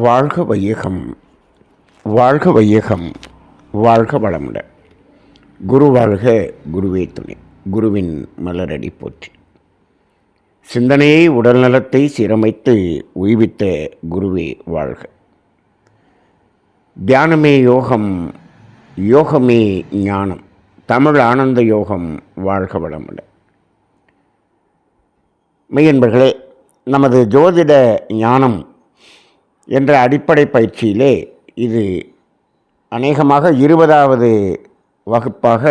வாழ்க வையகம், வாழ்க வையகம், வாழ்க வளமுடன். குரு வாழ்க, குருவே துணை. குருவின் மலரடி போற்றி. சிந்தனையை உடல்நலத்தை சீரமைத்து உய்வித்த குருவே வாழ்க. தியானமே யோகம், யோகமே ஞானம். தமிழ் ஆனந்த யோகம். வாழ்க வளமுடன். மெய்யன்பர்களே, நமது ஜோதிட ஞானம் என்ற அடிப்படை பயிற்சியிலே இது அநேகமாக 20வது வகுப்பாக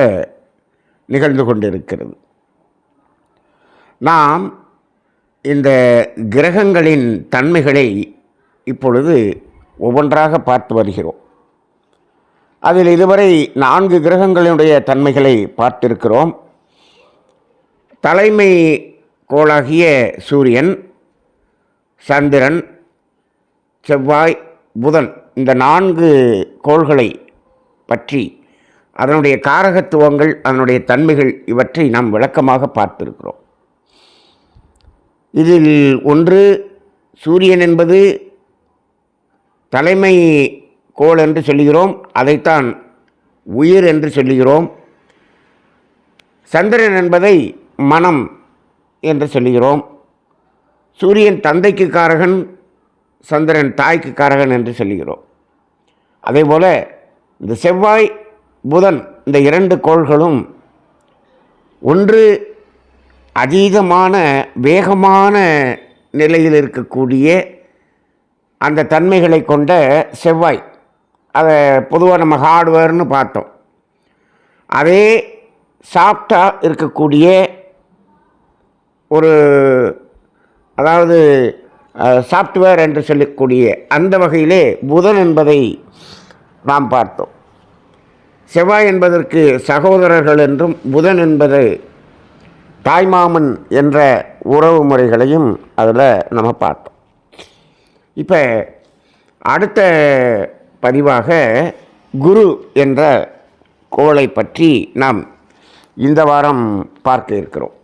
நிகழ்ந்து கொண்டிருக்கிறது. நாம் இந்த கிரகங்களின் தன்மைகளை இப்பொழுது ஒவ்வொன்றாக பார்த்து வருகிறோம். அதில் இதுவரை 4 கிரகங்களினுடைய தன்மைகளை பார்த்திருக்கிறோம். தலைமை கோளாகிய சூரியன், சந்திரன், செவ்வாய், புதன், இந்த 4 கோள்களை பற்றி அதனுடைய காரகத்துவங்கள், அதனுடைய தன்மைகள் இவற்றை நாம் விளக்கமாக பார்த்திருக்கிறோம். இதில் ஒன்று, சூரியன் என்பது தலைமை கோள் என்று சொல்லுகிறோம், அதைத்தான் உயிர் என்று சொல்லுகிறோம். சந்திரன் என்பதை மனம் என்று சொல்லுகிறோம். சூரியன் தந்தைக்கு காரகன், சந்திரன் தாய்க்கு காரகன் என்று சொல்லுகிறோம். அதேபோல் இந்த செவ்வாய், புதன், இந்த 2 கோள்களும் ஒன்று அதீதமான வேகமான நிலையில் இருக்கக்கூடிய அந்த தன்மைகளை கொண்ட செவ்வாய், அதை பொதுவாக நம்ம ஹார்ட்வேர்னு பார்த்தோம். அதே சாஃப்டாக இருக்கக்கூடிய ஒரு, அதாவது சாஃப்ட்வேர் என்று சொல்லக்கூடிய அந்த வகையிலே புதன் என்பதை நாம் பார்த்தோம். செவ்வாய் என்பதற்கு சகோதரர்கள் என்றும், புதன் என்பது தாய்மாமன் என்ற உறவு முறைகளையும் அதில் நம்ம பார்த்தோம். இப்போ அடுத்த பதிவாக குரு என்ற கோளை பற்றி நாம் இந்த வாரம் பார்க்க இருக்கிறோம்.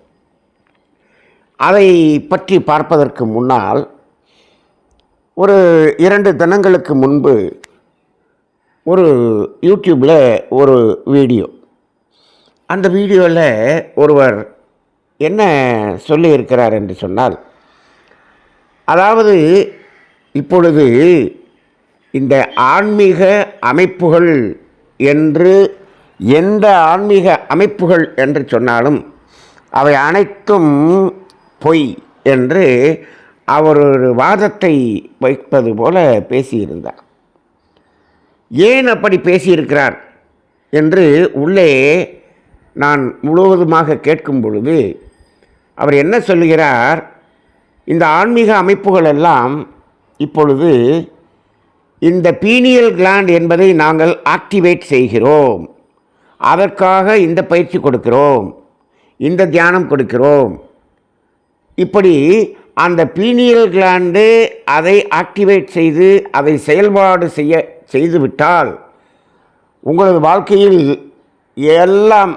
அதை பற்றி பார்ப்பதற்கு முன்னால் ஒரு 2 தினங்களுக்கு முன்பு ஒரு யூடியூப்பில் ஒரு வீடியோ, அந்த வீடியோவில் ஒருவர் என்ன சொல்லியிருக்கிறார் என்று சொன்னால், அதாவது இப்பொழுது இந்த ஆன்மீக அமைப்புகள் என்று, எந்த ஆன்மீக அமைப்புகள் என்று சொன்னாலும் அவை அனைத்தும் பொய் என்று அவர் ஒரு வாதத்தை வைப்பது போல பேசியிருந்தார். ஏன் அப்படி பேசியிருக்கிறார் என்று உள்ளே நான் முழுவதுமாக கேட்கும் பொழுது அவர் என்ன சொல்லுகிறார், இந்த ஆன்மீக அமைப்புகள் எல்லாம் இப்பொழுது இந்த பீனியல் கிளாண்ட் என்பதை நாங்கள் ஆக்டிவேட் செய்கிறோம், அதற்காக இந்த பயிற்சி கொடுக்கிறோம், இந்த தியானம் கொடுக்கிறோம். இப்படி அந்த பீனியல் கிளாண்டு அதை ஆக்டிவேட் செய்து அதை செயல்பாடு செய்துவிட்டால் உங்களது வாழ்க்கையில் எல்லாம்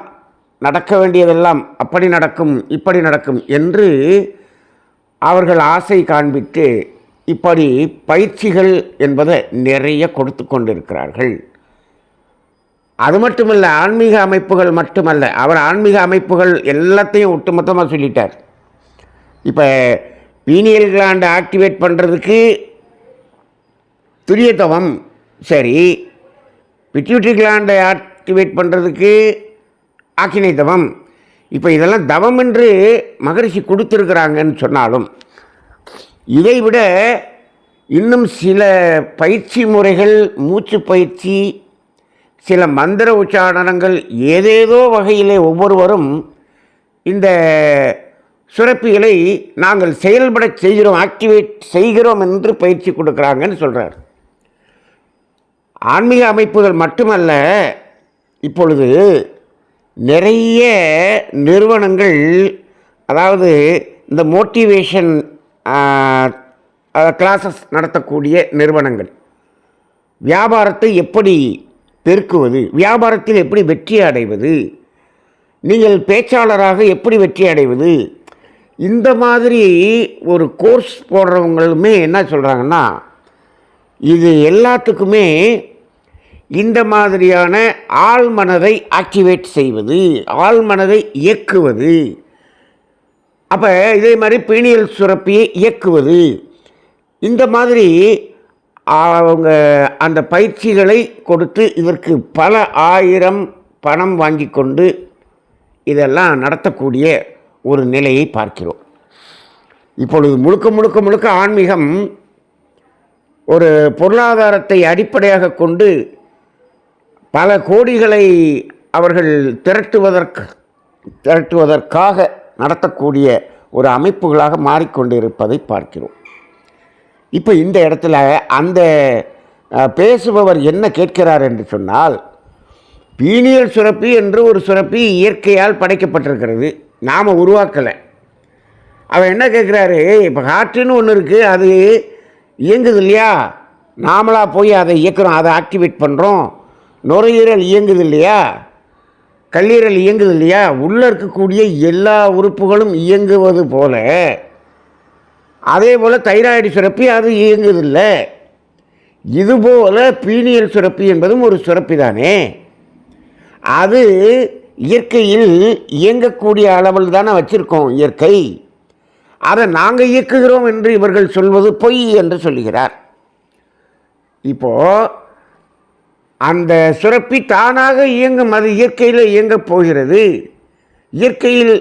நடக்க வேண்டியதெல்லாம் அப்படி நடக்கும், இப்படி நடக்கும் என்று அவர்கள் ஆசை காண்பித்து இப்படி பயிற்சிகள் என்பதை நிறைய கொடுத்து கொண்டிருக்கிறார்கள். அது மட்டுமல்ல, ஆன்மீக அமைப்புகள் மட்டுமல்ல, அவர் ஆன்மீக அமைப்புகள் எல்லாத்தையும் ஒட்டுமொத்தமாக சொல்லிட்டார். இப்போ பீனியல் கிளாண்டை ஆக்டிவேட் பண்ணுறதுக்கு துரிய தவம் சரி, பிட்யூட்டரி கிளாண்டை ஆக்டிவேட் பண்ணுறதுக்கு ஆக்கினை தவம், இப்போ இதெல்லாம் தவம் என்று மகரிஷி கொடுத்துருக்குறாங்கன்னு சொன்னாலும் இதைவிட இன்னும் சில பயிற்சி முறைகள், மூச்சு பயிற்சி, சில மந்திர உச்சாரணங்கள், ஏதேதோ வகையிலே ஒவ்வொருவரும் இந்த சுரப்பிகளை நாங்கள் செயல்பட செய்கிறோம், ஆக்டிவேட் செய்கிறோம் என்று பயிற்சி கொடுக்குறாங்கன்னு சொல்கிறார். ஆன்மீக அமைப்புகள் மட்டுமல்ல, இப்பொழுது நிறைய நிறுவனங்கள், அதாவது இந்த மோட்டிவேஷன் கிளாஸஸ் நடத்தக்கூடிய நிறுவனங்கள், வியாபாரத்தை எப்படி பெருக்குவது, வியாபாரத்தில் எப்படி வெற்றி அடைவது, நீங்கள் பேச்சாளராக எப்படி வெற்றி அடைவது, இந்த மாதிரி ஒரு கோர்ஸ் போடுறவங்களுமே என்ன சொல்கிறாங்கன்னா, இது எல்லாத்துக்குமே இந்த மாதிரியான ஆழ்மனதை ஆக்டிவேட் செய்வது, ஆழ்மனதை இயக்குவது, அப்போ இதே மாதிரி பீனியல் சுரப்பியை இயக்குவது, இந்த மாதிரி அவங்க அந்த பயிற்சிகளை கொடுத்து இதற்கு பல ஆயிரம் பணம் வாங்கி கொண்டு இதெல்லாம் நடத்தக்கூடிய ஒரு நிலையை பார்க்கிறோம். இப்பொழுது முழுக்க முழுக்க ஆன்மீகம் ஒரு பொருளாதாரத்தை அடிப்படையாக கொண்டு பல கோடிகளை அவர்கள் திரட்டுவதற்காக நடத்தக்கூடிய ஒரு அமைப்புகளாக மாறிக்கொண்டு இருப்பதை பார்க்கிறோம். இப்போ இந்த இடத்துல அந்த பேசுபவர் என்ன கேட்கிறார் என்று சொன்னால், பீனியல் சுரப்பி என்று ஒரு சுரப்பி இயற்கையால் படைக்கப்பட்டிருக்கிறது, நாம் உருவாக்கலை. அவன் என்ன கேட்குறாரு, இப்போ ஹார்ட்டுன்னு ஒன்று இருக்குது, அது இயங்குது இல்லையா, நாமளாக போய் அதை இயக்குறோம், அதை ஆக்டிவேட் பண்ணுறோம். நுரையீரல் இயங்குது இல்லையா, கல்லீரல் இயங்குது இல்லையா, உள்ளே இருக்கக்கூடிய எல்லா உறுப்புகளும் இயங்குவது போல அதே போல் தைராய்டு சுரப்பி அது இயங்குதில்லை. இதுபோல் பீனியல் சுரப்பி என்பதும் ஒரு சுரப்பி தானே, அது இயற்கையில் இயங்கக்கூடிய அளவில் தானே வச்சுருக்கோம் இயற்கை, அதை நாங்கள் இயக்குகிறோம் என்று இவர்கள் சொல்வது பொய் என்று சொல்லுகிறார். இப்போது அந்த சுரப்பி தானாக இயங்கும், அது இயற்கையில் இயங்கப் போகிறது. இயற்கையில்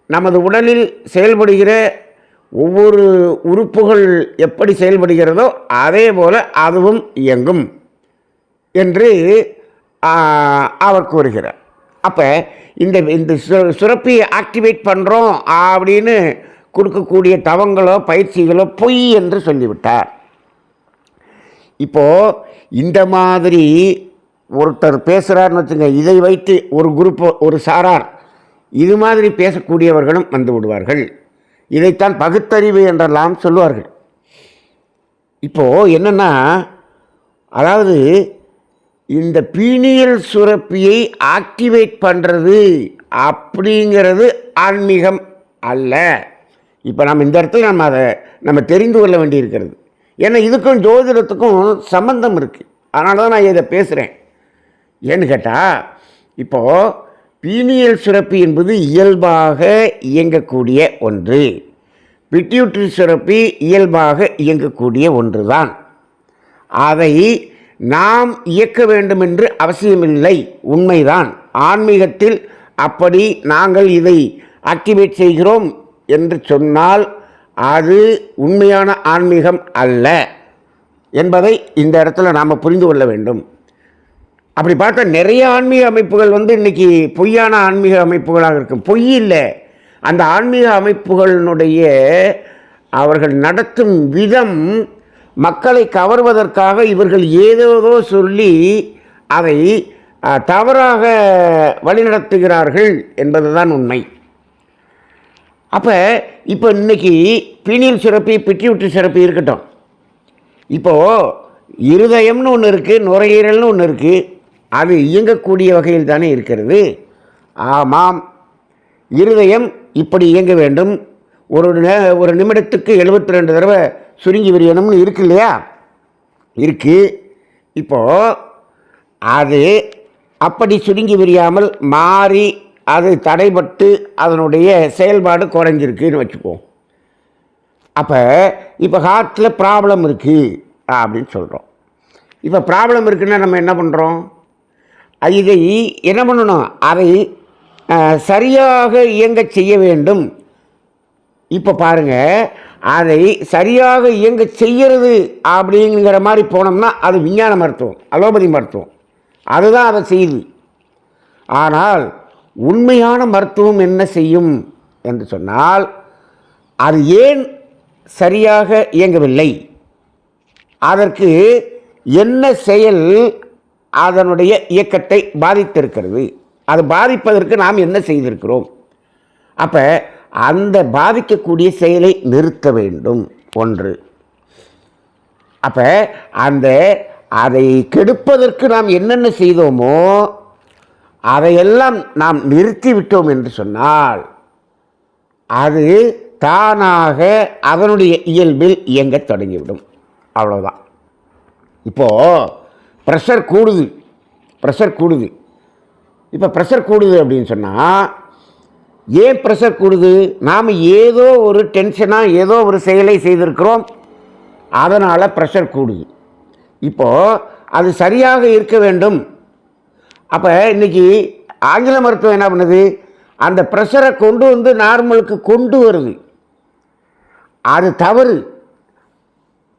நமது உடலில் செயல்படுகிற ஒவ்வொரு உறுப்புகள் எப்படி செயல்படுகிறதோ அதே போல் அதுவும் இயங்கும் என்று அவர் கூறுகிறார். அப்போ இந்த சுரப்பியை ஆக்டிவேட் பண்ணுறோம் அப்படின்னு கொடுக்கக்கூடிய தவங்களோ பயிற்சிகளோ பொய் என்று சொல்லிவிட்டார். இப்போது இந்த மாதிரி ஒருத்தர் பேசுகிறார்னு வச்சுங்க, இதை வைத்து ஒரு குரூப், ஒரு சாரார் இது மாதிரி பேசக்கூடியவர்களும் வந்து விடுவார்கள். இதைத்தான் பகுத்தறிவு என்றெல்லாம் சொல்லுவார்கள். இப்போது என்னென்னா, அதாவது இந்த பீனியல் சுரப்பியை ஆக்டிவேட் பண்ணுறது அப்படிங்கிறது ஆன்மீகம் அல்ல. இப்போ நம்ம இந்த இடத்துல நம்ம தெரிந்து கொள்ள வேண்டியிருக்கிறது. ஏன்னா இதுக்கும் ஜோதிடத்துக்கும் சம்பந்தம் இருக்குது. அதனால தான் நான் இதை பேசுகிறேன். ஏன்னு கேட்டால், இப்போது பீனியல் சுரப்பி என்பது இயல்பாக இயங்கக்கூடிய ஒன்று, பிட்யூட்டரி சுரப்பி இயல்பாக இயங்கக்கூடிய ஒன்று தான். அதை நாம் இயக்க வேண்டும் என்று அவசியமில்லை, உண்மைதான். ஆன்மீகத்தில் அப்படி நாங்கள் இதை ஆக்டிவேட் செய்கிறோம் என்று சொன்னால் அது உண்மையான ஆன்மீகம் அல்ல என்பதை இந்த இடத்துல நாம் புரிந்து கொள்ள வேண்டும். அப்படி பார்த்தா நிறைய ஆன்மீக அமைப்புகள் இன்றைக்கி பொய்யான ஆன்மீக அமைப்புகளாக இருக்கும். பொய் இல்லை, அந்த ஆன்மீக அமைப்புகளினுடைய அவர்கள் நடத்தும் விதம் மக்களை கவர்வதற்காக இவர்கள் ஏதேதோ சொல்லி அதை தவறாக வழிநடத்துகிறார்கள் என்பதுதான் உண்மை. அப்போ இப்போ இன்றைக்கி பீனியல் சுரப்பி, பிட்யூட்டரி சுரப்பி இருக்கட்டும், இப்போது இருதயம்னு ஒன்று இருக்குது, நுரையீரல்னு ஒன்று இருக்குது, அது இயங்கக்கூடிய வகையில் தானே இருக்கிறது. ஆமாம், இருதயம் இப்படி இயங்க வேண்டும், ஒரு நிமிடத்துக்கு 72 தடவை சுருங்கி விரியணும்னு இருக்கு இல்லையா, இருக்குது. இப்போது அது அப்படி சுருங்கி விரியாமல் மாறி அது தடைபட்டு அதனுடைய செயல்பாடு குறைஞ்சிருக்குன்னு வச்சுக்குவோம். அப்போ இப்போ ஹார்ட்டில் ப்ராப்ளம் இருக்குது அப்படின்னு சொல்கிறோம். இப்போ ப்ராப்ளம் இருக்குன்னா நம்ம என்ன பண்ணுறோம், இதை என்ன பண்ணணும், அதை சரியாக இயங்க செய்ய வேண்டும். இப்போ பாருங்கள், அதை சரியாக இயங்க செய்கிறது அப்படிங்கிற மாதிரி போனோம்னா அது விஞ்ஞான மருத்துவம், அலோபதி மருத்துவம், அதுதான் அதை செய்யுது. ஆனால் உண்மையான மருத்துவம் என்ன செய்யும் என்று சொன்னால், அது ஏன் சரியாக இயங்கவில்லை, அதற்கு என்ன செயல் அதனுடைய இயக்கத்தை பாதித்திருக்கிறது, அது பாதிப்பதற்கு நாம் என்ன செய்திருக்கிறோம். அப்போ அந்த பாதிக்கக்கூடிய செயலை நிறுத்த வேண்டும் ஒன்று. அப்போ அதை கெடுப்பதற்கு நாம் என்னென்ன செய்தோமோ அதையெல்லாம் நாம் நிறுத்திவிட்டோம் என்று சொன்னால் அது தானாக அதனுடைய இயல்பில் இயங்கத் தொடங்கிவிடும். அவ்வளோதான். இப்போது ப்ரெஷர் கூடுது, இப்போ ப்ரெஷர் கூடுது அப்படின்னு சொன்னால் ஏன் ப்ரெஷர் கூடுது? நாம் ஏதோ ஒரு டென்ஷனாக ஏதோ ஒரு செயலை செய்திருக்கிறோம், அதனால் ப்ரெஷர் கூடுது. இப்போது அது சரியாக இருக்க வேண்டும். அப்போ இன்றைக்கி ஆங்கில மருத்துவம் என்ன பண்ணுது? அந்த ப்ரெஷரை கொண்டு வந்து நார்மலுக்கு கொண்டு வருது. அது தவறு.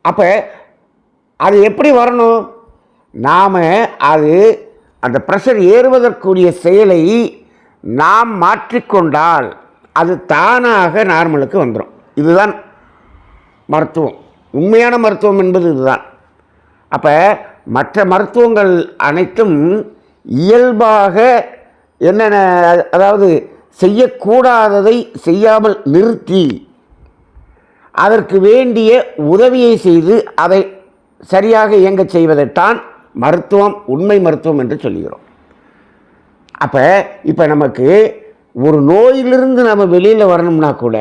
அப்போ அது எப்படி வரணும்? நாம் அந்த ப்ரெஷர் ஏறுவதற்குரிய செயலை நாம் மாற்றிக்கொண்டால் அது தானாக நார்மலுக்கு வந்துடும். இதுதான் மருத்துவம். உண்மையான மருத்துவம் என்பது இதுதான். அப்போ மற்ற மருத்துவங்கள் அனைத்தும் இயல்பாக என்னென்ன, அதாவது செய்யக்கூடாததை செய்யாமல் நிறுத்தி அதற்கு வேண்டிய உதவியை செய்து அதை சரியாக இயங்கச் செய்வதைத்தான் மருத்துவம், உண்மை மருத்துவம் என்று சொல்கிறோம். அப்போ இப்போ நமக்கு ஒரு நோயிலிருந்து நம்ம வெளியில் வரணும்னா கூட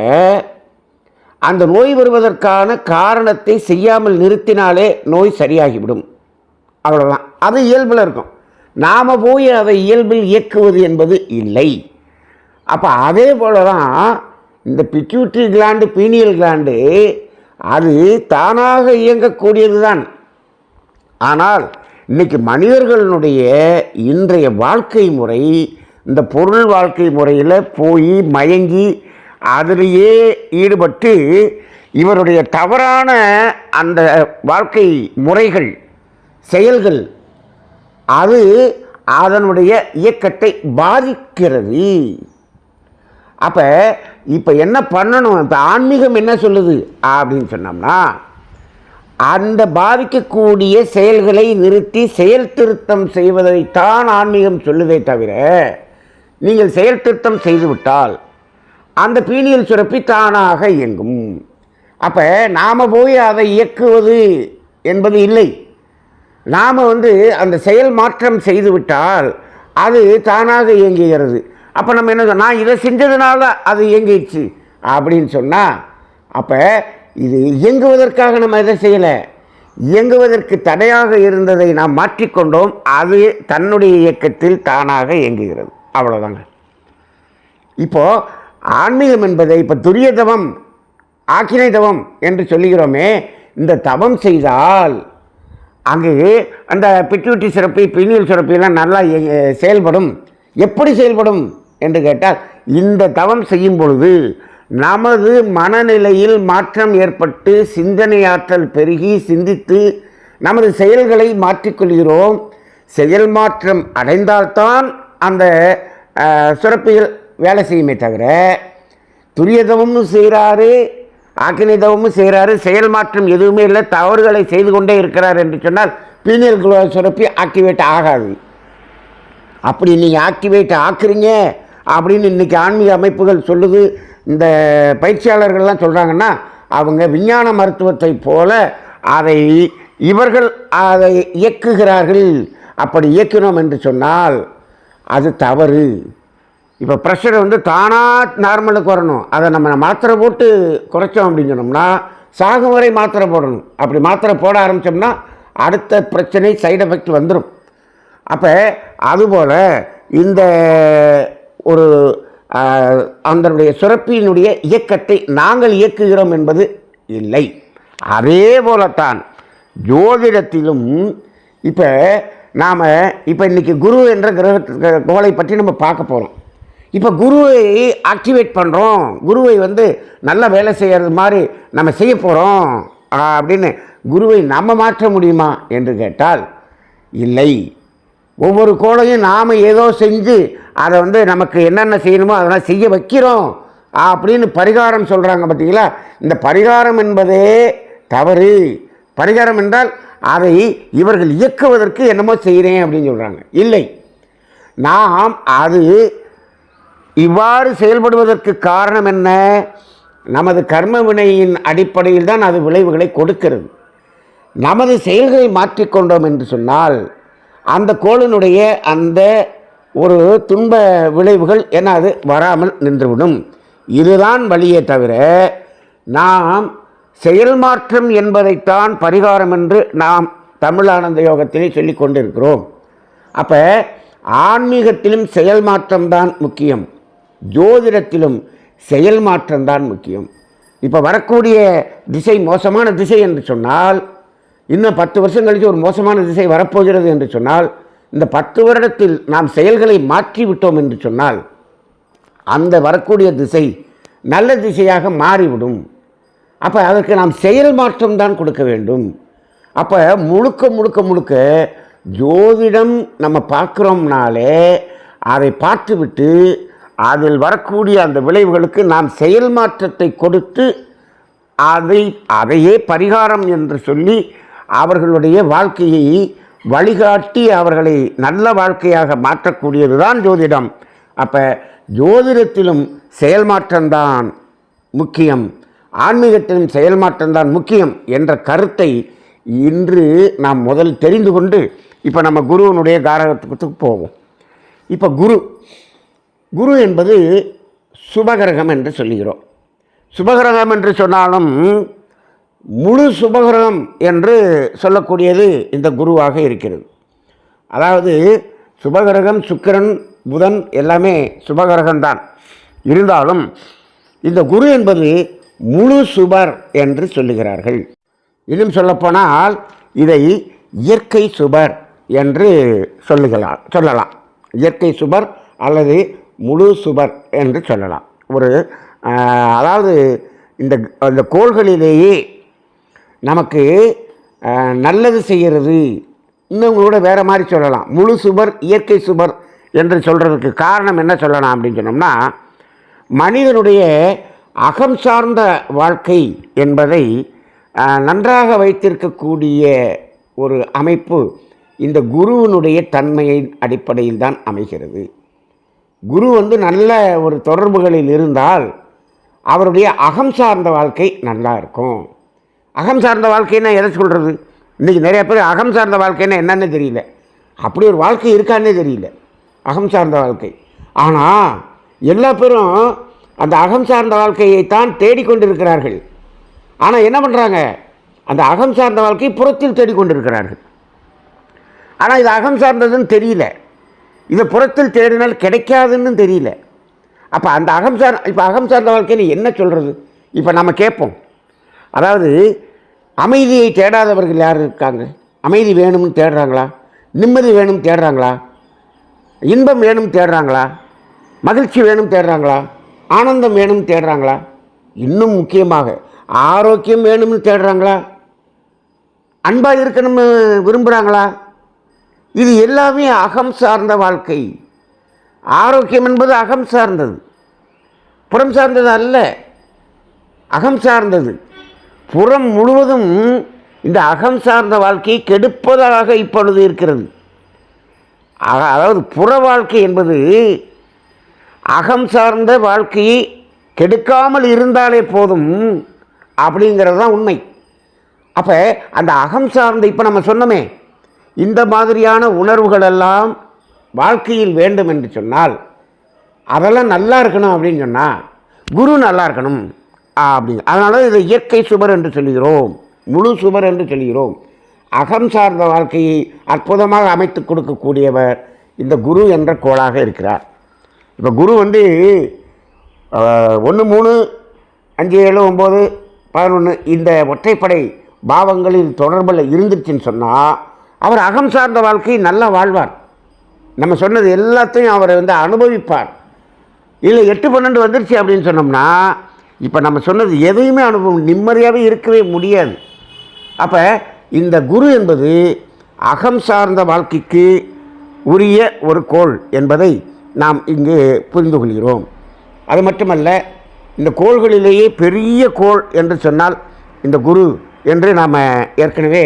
அந்த நோய் வருவதற்கான காரணத்தை செய்யாமல் நிறுத்தினாலே நோய் சரியாகிவிடும். அவ்வளோதான். அது இயல்பில் இருக்கும். நாம் போய் அதை இயல்பில் இயக்குவது என்பது இல்லை. அப்போ அதே போல தான் இந்த பிட்யூட்டரி கிளாண்டு, பீனியல் கிளாண்டு அது தானாக இயங்கக்கூடியது தான். ஆனால் இன்றைக்கி மனிதர்களுடைய இன்றைய வாழ்க்கை முறை, இந்த பொருள் வாழ்க்கை முறையில் போய் மயங்கி அதிலேயே ஈடுபட்டு இவருடைய தவறான அந்த வாழ்க்கை முறைகள், செயல்கள், அது அதனுடைய இயக்கத்தை பாதிக்கிறது. அப்போ இப்போ என்ன பண்ணணும்? இப்போ ஆன்மீகம் என்ன சொல்லுது அப்படின்னு சொன்னோம்னா, அந்த பாதிக்கக்கூடிய செயல்களை நிறுத்தி செயல் திருத்தம் செய்வதைத்தான் ஆன்மீகம் சொல்லுதே தவிர, நீங்கள் செயல் திருத்தம் செய்துவிட்டால் அந்த பீனியல் சுரப்பி தானாக இயங்கும். அப்போ நாம் போய் அதை இயக்குவது என்பது இல்லை. நாம் அந்த செயல் மாற்றம் செய்துவிட்டால் அது தானாக இயங்குகிறது. அப்போ நம்ம என்ன, நான் இதை செஞ்சதுனால அது இயங்கிடுச்சு அப்படின்னு சொன்னால், அப்போ இது இயங்குவதற்காக நம்ம எதை செய்யலை, இயங்குவதற்கு தடையாக இருந்ததை நாம் மாற்றிக்கொண்டோம். அது தன்னுடைய இயக்கத்தில் தானாக இயங்குகிறது. அவ்வளோதாங்க. இப்போது ஆன்மீகம் என்பதை இப்போ துரிய தவம், ஆக்கினை தவம் என்று சொல்லுகிறோமே, இந்த தவம் செய்தால் அங்கே அந்த பிட்யூட்டரி சுரப்பி, பீனியல் சுரப்பியெல்லாம் நல்லா செயல்படும். எப்படி செயல்படும் என்று கேட்டால், இந்த தவம் செய்யும் பொழுது நமது மனநிலையில் மாற்றம் ஏற்பட்டு சிந்தனை ஆற்றல் பெருகி சிந்தித்து நமது செயல்களை மாற்றிக்கொள்கிறோம். செயல் மாற்றம் அடைந்தால்தான் அந்த சுரப்பிகள் வேலை செய்யுமே தவிர, துரியதவமும் செய்கிறாரு, ஆக்கினை தவமும் செய்கிறாரு, செயல் மாற்றம் எதுவுமே இல்லை, தவறுகளை செய்து கொண்டே இருக்கிறார் என்று சொன்னால் பீனியல் சுரப்பி ஆக்டிவேட் ஆகாது. அப்படி நீங்கள் ஆக்டிவேட் ஆக்குறீங்க அப்படின்னு இன்றைக்கி ஆன்மீக அமைப்புகள் சொல்லுது, இந்த பயிற்சியாளர்கள்லாம் சொல்கிறாங்கன்னா, அவங்க விஞ்ஞான மருத்துவத்தை போல இவர்கள் அதை இயக்குகிறார்கள். அப்படி இயக்கினோம் என்று சொன்னால் அது தவறு. இப்போ ப்ரெஷர் தானாக நார்மலுக்கு வரணும். அதை நம்ம மாத்திரை போட்டு குறைச்சோம் அப்படின்னு சொன்னோம்னா சாகும் வரை மாத்திரை போடணும். அப்படி மாத்திரை போட ஆரம்பித்தோம்னா அடுத்த பிரச்சனை, சைடு எஃபெக்ட் வந்துடும். அப்போ அதுபோல் இந்த ஒரு அதனுடைய சுரப்பியினுடைய இயக்கத்தை நாங்கள் இயக்குகிறோம் என்பது இல்லை. அதே போலத்தான் ஜோதிடத்திலும் இப்போ நாம் இன்றைக்கி குரு என்ற கோளை பற்றி நம்ம பார்க்க போகிறோம். இப்போ குருவை ஆக்டிவேட் பண்ணுறோம், குருவை நல்ல வேலை செய்கிறது மாதிரி நம்ம செய்ய போகிறோம் அப்படின்னு குருவை நம்ம மாற்ற முடியுமா என்று கேட்டால் இல்லை. ஒவ்வொரு கோளையும் நாம் ஏதோ செஞ்சு அதை நமக்கு என்னென்ன செய்யணுமோ அதெல்லாம் செய்ய வைக்கிறோம் அப்படின்னு பரிகாரம் சொல்கிறாங்க. பார்த்தீங்களா? இந்த பரிகாரம் என்பதே தவறு. பரிகாரம் என்றால் அதை இவர்கள் இயக்குவதற்கு என்னமோ செய்கிறேன் அப்படின்னு சொல்கிறாங்க. இல்லை, நாம் அது இவ்வாறு செயல்படுவதற்கு காரணம் என்ன? நமது கர்ம வினையின் அடிப்படையில் தான் அது விளைவுகளை கொடுக்கிறது. நமது செயல்களை மாற்றிக்கொண்டோம் என்று சொன்னால் அந்த கோளினுடைய அந்த ஒரு துன்ப விளைவுகள் அது வராமல் நின்றுவிடும். இதுதான் வழியே தவிர நாம் செயல் மாற்றம் என்பதைத்தான் பரிகாரம் என்று நாம் தமிழ் ஆனந்த யோகத்திலே சொல்லி கொண்டிருக்கிறோம். அப்போ ஆன்மீகத்திலும் செயல் மாற்றம்தான் முக்கியம், ஜோதிடத்திலும் செயல் மாற்றம்தான் முக்கியம். இப்போ வரக்கூடிய திசை மோசமான திசை என்று சொன்னால், இன்னும் 10 வருஷம் கழித்து ஒரு மோசமான திசை வரப்போகிறது என்று சொன்னால், இந்த 10 வருடத்தில் நாம் செயல்களை மாற்றிவிட்டோம் என்று சொன்னால் அந்த வரக்கூடிய திசை நல்ல திசையாக மாறிவிடும். அப்போ அதற்கு நாம் செயல் மாற்றம் தான் கொடுக்க வேண்டும். அப்போ முழுக்க முழுக்க முழுக்க ஜோதிடம் நம்ம பார்க்குறோம்னாலே அதை பார்த்துவிட்டு அதில் வரக்கூடிய அந்த விளைவுகளுக்கு நாம் செயல் மாற்றத்தை கொடுத்து அதையே பரிகாரம் என்று சொல்லி அவர்களுடைய வாழ்க்கையை வழிகாட்டி அவர்களை நல்ல வாழ்க்கையாக மாற்றக்கூடியது தான் ஜோதிடம். அப்போ ஜோதிடத்திலும் செயல் மாற்றம்தான் முக்கியம், ஆன்மீகத்திலும் செயல் மாற்றம்தான் முக்கியம் என்ற கருத்தை இன்று நாம் முதல் தெரிந்து கொண்டு இப்போ நம்ம குருவனுடைய காரகத்துக்கு போவோம். இப்போ குரு என்பது சுபகிரகம் என்று சொல்லுகிறோம். சுபகிரகம் என்று சொன்னாலும் முழு சுபகிரகம் என்று சொல்லக்கூடியது இந்த குருவாக இருக்கிறது. அதாவது சுபகிரகம் சுக்கிரன் புதன் எல்லாமே சுபகிரகம்தான். இருந்தாலும் இந்த குரு என்பது முழு சுபர் என்று சொல்லுகிறார்கள். இன்னும் சொல்லப்போனால் இதை இயற்கை சுபர் என்று சொல்லலாம். இயற்கை சுபர் அல்லது முழு சுபர் என்று சொல்லலாம். அதாவது இந்த கோள்களிலேயே நமக்கு நல்லது செய்கிறது. இன்னும் கூட வேறு மாதிரி சொல்லலாம், முழு சுபர் இயற்கை சுபர் என்று சொல்கிறதுக்கு காரணம் என்ன சொல்லலாம் அப்படின்னு சொன்னோம்னா, மனிதனுடைய அகம் சார்ந்த வாழ்க்கை என்பதை நன்றாக வைத்திருக்கக்கூடிய ஒரு அமைப்பு இந்த குருவினுடைய தன்மையின் அடிப்படையில் தான் அமைகிறது. குரு நல்ல ஒரு தொடர்புகளில் இருந்தால் அவருடைய அகம் சார்ந்த வாழ்க்கை நல்லா இருக்கும். அகம் சார்ந்த வாழ்க்கைன்னா எதை சொல்கிறது? இன்றைக்கி நிறைய பேர் அகம் சார்ந்த வாழ்க்கைன்னா என்னன்னு தெரியல, அப்படி ஒரு வாழ்க்கை இருக்கான்னே தெரியல அகம் சார்ந்த வாழ்க்கை. ஆனால் எல்லா பேரும் அந்த அகம் சார்ந்த வாழ்க்கையைத்தான் தேடிக்கொண்டிருக்கிறார்கள். ஆனால் என்ன பண்ணுறாங்க, அந்த அகம் சார்ந்த வாழ்க்கையை புறத்தில் தேடிக்கொண்டிருக்கிறார்கள். ஆனால் இது அகம் சார்ந்ததுன்னு தெரியல, இதை புறத்தில் தேடினால் கிடைக்காதுன்னு தெரியல. அப்போ அந்த அகம் சார்ந்த வாழ்க்கைன்னு என்ன சொல்கிறது? இப்போ நம்ம கேட்போம், அதாவது அமைதியை தேடாதவர்கள் யார் இருக்காங்க? அமைதி வேணும்னு தேடுறாங்களா? நிம்மதி வேணும் தேடுறாங்களா? இன்பம் வேணும் தேடுறாங்களா? மகிழ்ச்சி வேணும் தேடுறாங்களா? ஆனந்தம் வேணும் தேடுறாங்களா? இன்னும் முக்கியமாக ஆரோக்கியம் வேணும்னு தேடுறாங்களா? அன்பாக இருக்கணும்னு விரும்புகிறாங்களா? இது எல்லாமே அகம் சார்ந்த வாழ்க்கை. ஆரோக்கியம் என்பது அகம் சார்ந்தது, புறம் சார்ந்தது அல்ல, அகம் சார்ந்தது. புறம் முழுவதும் இந்த அகம் சார்ந்த வாழ்க்கையை கெடுப்பதாக இப்பொழுது இருக்கிறது. அதாவது புற வாழ்க்கை என்பது அகம் சார்ந்த வாழ்க்கையை கெடுக்காமல் இருந்தாலே போதும் அப்படிங்கிறது தான் உண்மை. அப்போ அந்த அகம் சார்ந்த இப்போ நம்ம சொன்னோமே, இந்த மாதிரியான உணர்வுகளெல்லாம் வாழ்க்கையில் வேண்டும் என்று சொன்னால் அதெல்லாம் நல்லா இருக்கணும் அப்படின்னு சொன்னால் குரு நல்லா இருக்கணும் அப்படிங்க. அதனால இதை இயற்கை சுபர் என்று சொல்கிறோம், முழு சுபர் என்று சொல்கிறோம். அகம் சார்ந்த வாழ்க்கையை அற்புதமாக அமைத்து கொடுக்கக்கூடியவர் இந்த குரு என்ற கோளாக இருக்கிறார். இப்போ குரு 1 3 5 7 9 11 இந்த ஒற்றைப்படை பாவங்களில் தொடர்பில் இருந்துருச்சுன்னு சொன்னால் அவர் அகம் சார்ந்த வாழ்க்கையை நல்லா வாழ்வார். நம்ம சொன்னது எல்லாத்தையும் அவர் அனுபவிப்பார். இல்லை 8 12 வந்துருச்சு அப்படின்னு சொன்னோம்னா இப்போ நம்ம சொன்னது எதையுமே அனுபவம் நிம்மதியாகவே இருக்கவே முடியாது. அப்போ இந்த குரு என்பது அகம் சார்ந்த வாழ்க்கைக்கு உரிய ஒரு கோள் என்பதை நாம் இங்கு புரிந்து கொள்கிறோம். அது மட்டுமல்ல, இந்த கோள்களிலேயே பெரிய கோள் என்று சொன்னால் இந்த குரு என்று நாம் ஏற்கனவே